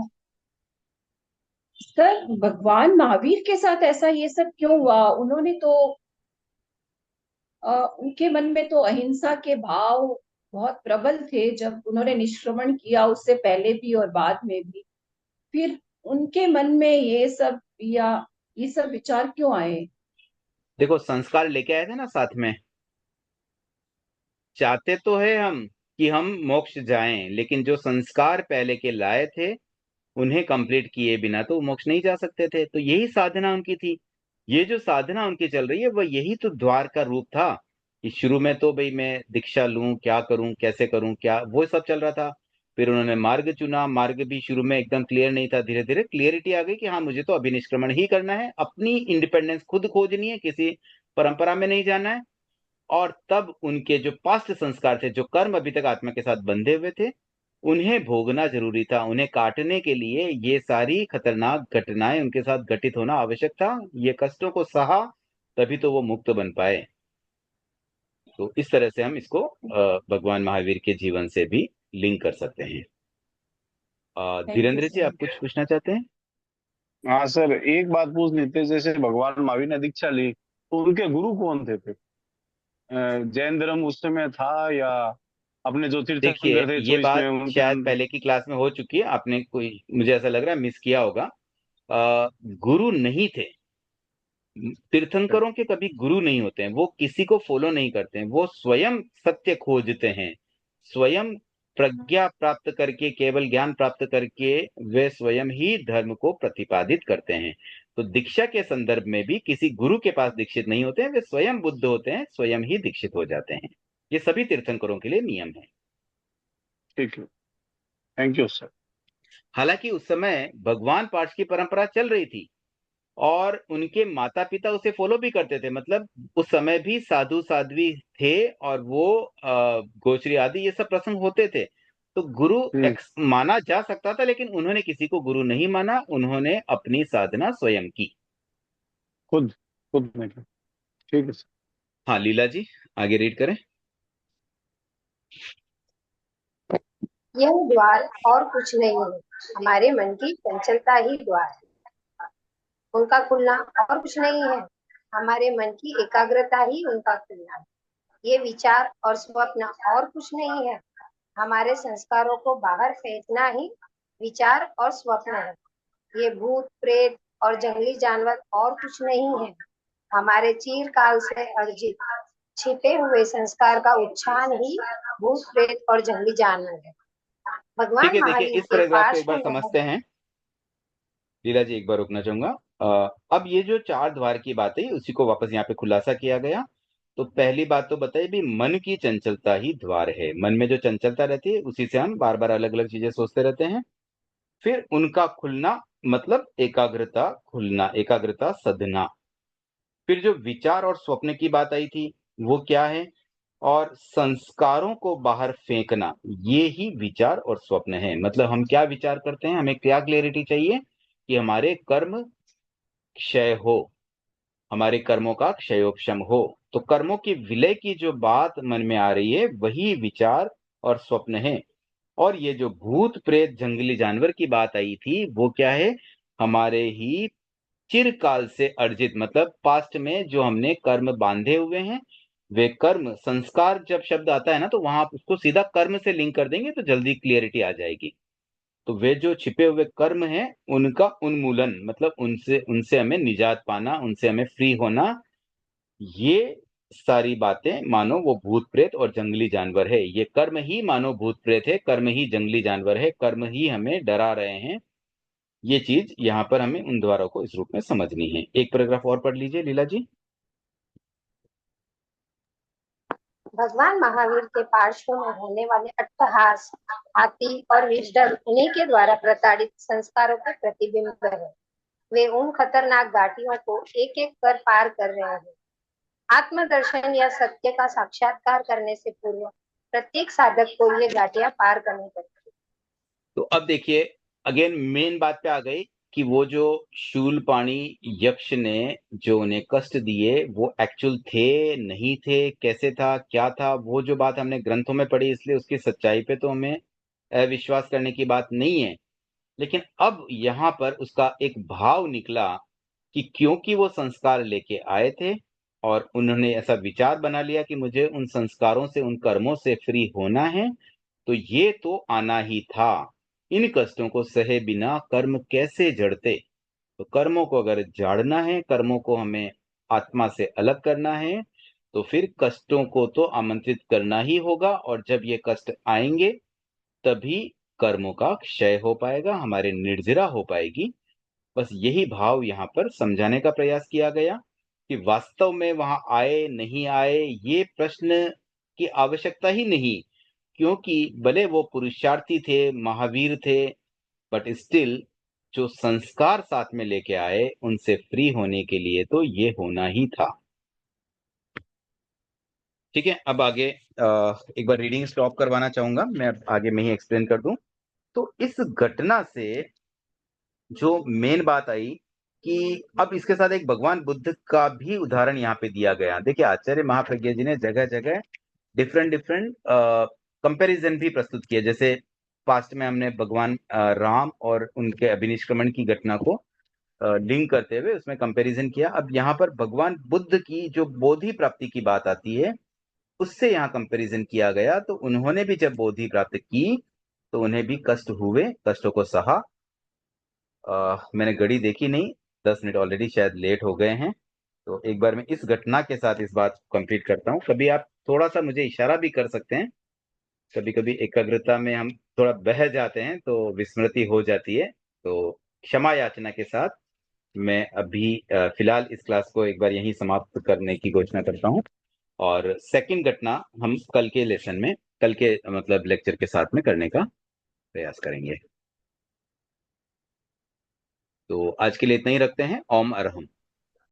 सर भगवान महावीर के साथ ऐसा ये सब क्यों हुआ? उन्होंने तो उनके मन में तो अहिंसा के भाव बहुत प्रबल थे जब उन्होंने निष्क्रमण किया, उससे पहले भी और बाद में भी। फिर उनके मन में ये सब विचार क्यों आए? देखो, संस्कार लेके आए थे ना साथ में। चाहते तो है हम कि हम मोक्ष जाएं, लेकिन जो संस्कार पहले के लाए थे उन्हें कंप्लीट किए बिना तो वो मोक्ष नहीं जा सकते थे। तो यही साधना उनकी थी। ये जो साधना उनकी चल रही है वह यही तो द्वार का रूप था, कि शुरू में तो भाई मैं दीक्षा लूं, क्या करूं, कैसे करूं, क्या वो सब चल रहा था। फिर उन्होंने मार्ग चुना, मार्ग भी शुरू में एकदम क्लियर नहीं था, धीरे धीरे क्लियरिटी आ गई कि हाँ मुझे तो अभिनिष्क्रमण ही करना है, अपनी इंडिपेंडेंस खुद खोजनी है, किसी परंपरा में नहीं जाना है। और तब उनके जो पास्ट संस्कार थे, जो कर्म अभी तक आत्मा के साथ बंधे हुए थे, उन्हें भोगना जरूरी था। उन्हें काटने के लिए ये सारी खतरनाक घटनाएं उनके साथ घटित होना आवश्यक था। ये कष्टों को सहा, तभी तो वो मुक्त बन पाए। तो इस तरह से हम इसको भगवान महावीर के जीवन से भी लिंक कर सकते हैं। Thank you Dhirendra ji, sir. आप कुछ पूछना चाहते हैं? हाँ सर, एक बात पूछ लेते, जैसे भगवान महावीर ने दीक्षा ली तो उनके गुरु कौन थे फिर? जैन धर्म उस समय था, या अपने जो देखिए, तीर्थंकर थे ये 24 में बात उनके शायद अंदर? पहले की क्लास में हो चुकी है, आपने कोई, मुझे ऐसा लग रहा है, मिस किया होगा। गुरु नहीं थे। तीर्थंकरों के कभी गुरु नहीं होते हैं, वो किसी को फॉलो नहीं करते हैं, वो स्वयं सत्य खोजते हैं। स्वयं प्रज्ञा प्राप्त करके, केवल ज्ञान प्राप्त करके वे स्वयं ही धर्म को प्रतिपादित करते हैं। तो दीक्षा के संदर्भ में भी किसी गुरु के पास दीक्षित नहीं होते हैं, वे स्वयं बुद्ध होते हैं, स्वयं ही दीक्षित हो जाते हैं। ये सभी तीर्थंकरों के लिए नियम है। ठीक है, थैंक यू सर। हालांकि उस समय भगवान पार्श की परंपरा चल रही थी, और उनके माता पिता उसे फॉलो भी करते थे। मतलब उस समय भी साधु साध्वी थे, और वो गोचरी आदि ये सब प्रसंग होते थे। तो गुरु माना जा सकता था, लेकिन उन्होंने किसी को गुरु नहीं माना, उन्होंने अपनी साधना स्वयं की। खुद खुद नहीं किया। ठीक है सर। हाँ लीला जी, आगे रीड करें। यह द्वार और कुछ नहीं है, हमारे मन की चंचलता ही द्वार है। उनका खुलना और कुछ नहीं है, हमारे मन की एकाग्रता ही उनका खुलना है। ये विचार और स्वप्न और कुछ नहीं है, हमारे संस्कारों को बाहर फेंकना ही विचार और स्वप्न है। ये भूत प्रेत और जंगली जानवर और कुछ नहीं है, हमारे चिरकाल से अर्जित छिपे हुए संस्कार का उच्छान ही भूत प्रेत और जंगली जानवर है। ठीक भगवान है, देखिए महावीर इस के पैराग्राफ को पास एक बार में समझते हैं। लीला जी, एक बार रुकना चाहूंगा। अब ये जो 4 द्वार की बात है, उसी को वापस यहाँ पे खुलासा किया गया। तो पहली बात तो बताइए भी, मन की चंचलता ही द्वार है। मन में जो चंचलता रहती है उसी से हम बार बार अलग अलग चीजें सोचते रहते हैं। फिर उनका खुलना, मतलब एकाग्रता खुलना, एकाग्रता सधना। फिर जो विचार और स्वप्न की बात आई थी वो क्या है? और संस्कारों को बाहर फेंकना, ये ही विचार और स्वप्न है। मतलब हम क्या विचार करते हैं, हमें क्या क्लैरिटी चाहिए कि हमारे कर्म क्षय हो, हमारे कर्मों का क्षयोपशम हो। तो कर्मों की विलय की जो बात मन में आ रही है वही विचार और स्वप्न है। और ये जो भूत प्रेत जंगली जानवर की बात आई थी वो क्या है? हमारे ही चिरकाल से अर्जित, मतलब पास्ट में जो हमने कर्म बांधे हुए हैं, वे कर्म, संस्कार जब शब्द आता है ना, तो वहां आप उसको सीधा कर्म से लिंक कर देंगे तो जल्दी क्लियरिटी आ जाएगी। तो वे जो छिपे हुए कर्म हैं, उनका उन्मूलन, मतलब उनसे उनसे हमें निजात पाना, उनसे हमें फ्री होना, ये सारी बातें मानो वो भूत प्रेत और जंगली जानवर है। ये कर्म ही मानो भूत प्रेत है, कर्म ही जंगली जानवर है, कर्म ही हमें डरा रहे हैं। ये चीज यहाँ पर हमें उन द्वारों को इस रूप में समझनी है। एक पैराग्राफ और पढ़ लीजिए लीला जी। भगवान महावीर के पार्श्व में होने वाले अट्टहास, हाथी और विषडर उन्हीं के द्वारा प्रताड़ित संस्कारों का प्रतिबिंब है। वे उन खतरनाक घाटियों को एक एक कर पार कर रहे हैं। आत्मदर्शन या सत्य का साक्षात्कार करने से पूर्व प्रत्येक साधक को ये घाटियां पार करनी पड़ती। तो अब देखिए, अगेन मेन बात पे आ गई कि वो जो शूलपाणी यक्ष ने जो उन्हें कष्ट दिए, वो एक्चुअल थे, नहीं थे, कैसे था, क्या था, वो जो बात हमने ग्रंथों में पढ़ी, इसलिए उसकी सच्चाई पे तो हमें विश्वास करने की बात नहीं है। लेकिन अब यहाँ पर उसका एक भाव निकला कि क्योंकि वो संस्कार लेके आए थे और उन्होंने ऐसा विचार बना लिया कि मुझे उन संस्कारों से, उन कर्मों से फ्री होना है, तो ये तो आना ही था। इन कष्टों को सहे बिना कर्म कैसे जड़ते? तो कर्मों को अगर जाड़ना है, कर्मों को हमें आत्मा से अलग करना है, तो फिर कष्टों को तो आमंत्रित करना ही होगा, और जब ये कष्ट आएंगे तभी कर्मों का क्षय हो पाएगा, हमारे निर्जरा हो पाएगी। बस यही भाव यहाँ पर समझाने का प्रयास किया गया कि वास्तव में वहां आए नहीं आए ये प्रश्न की आवश्यकता ही नहीं, क्योंकि भले वो पुरुषार्थी थे, महावीर थे, बट स्टिल जो संस्कार साथ में लेके आए, उनसे फ्री होने के लिए तो ये होना ही था। ठीक है, अब आगे एक बार रीडिंग स्टॉप करवाना चाहूंगा, मैं अब आगे में ही एक्सप्लेन कर दूं। तो इस घटना से जो मेन बात आई कि अब इसके साथ एक भगवान बुद्ध का भी उदाहरण यहाँ पे दिया गया। देखिए, आचार्य महाप्रज्ञा जी ने जगह जगह डिफरेंट डिफरेंट कंपैरिजन भी प्रस्तुत किए। जैसे पास्ट में हमने भगवान राम और उनके अभिनिष्क्रमण की घटना को लिंक करते हुए उसमें कंपैरिजन किया। अब यहाँ पर भगवान बुद्ध की जो बोधि प्राप्ति की बात आती है, उससे यहाँ कंपैरिजन किया गया। तो उन्होंने भी जब बोधि प्राप्त की तो उन्हें भी कष्ट हुए, कष्टों को सहा। मैंने घड़ी देखी नहीं, 10 मिनट ऑलरेडी शायद लेट हो गए हैं। तो एक बार मैं इस घटना के साथ इस बात को कंप्लीट करता हूँ। कभी आप थोड़ा सा मुझे इशारा भी कर सकते हैं, कभी कभी एकाग्रता में हम थोड़ा बह जाते हैं तो विस्मृति हो जाती है। तो क्षमा याचना के साथ मैं अभी फिलहाल इस क्लास को एक बार यहीं समाप्त करने की घोषणा करता हूँ, और सेकंड घटना हम कल के लेसन में, कल के मतलब लेक्चर के साथ में करने का प्रयास करेंगे। तो आज के लिए इतना ही रखते हैं। ओम अरहम।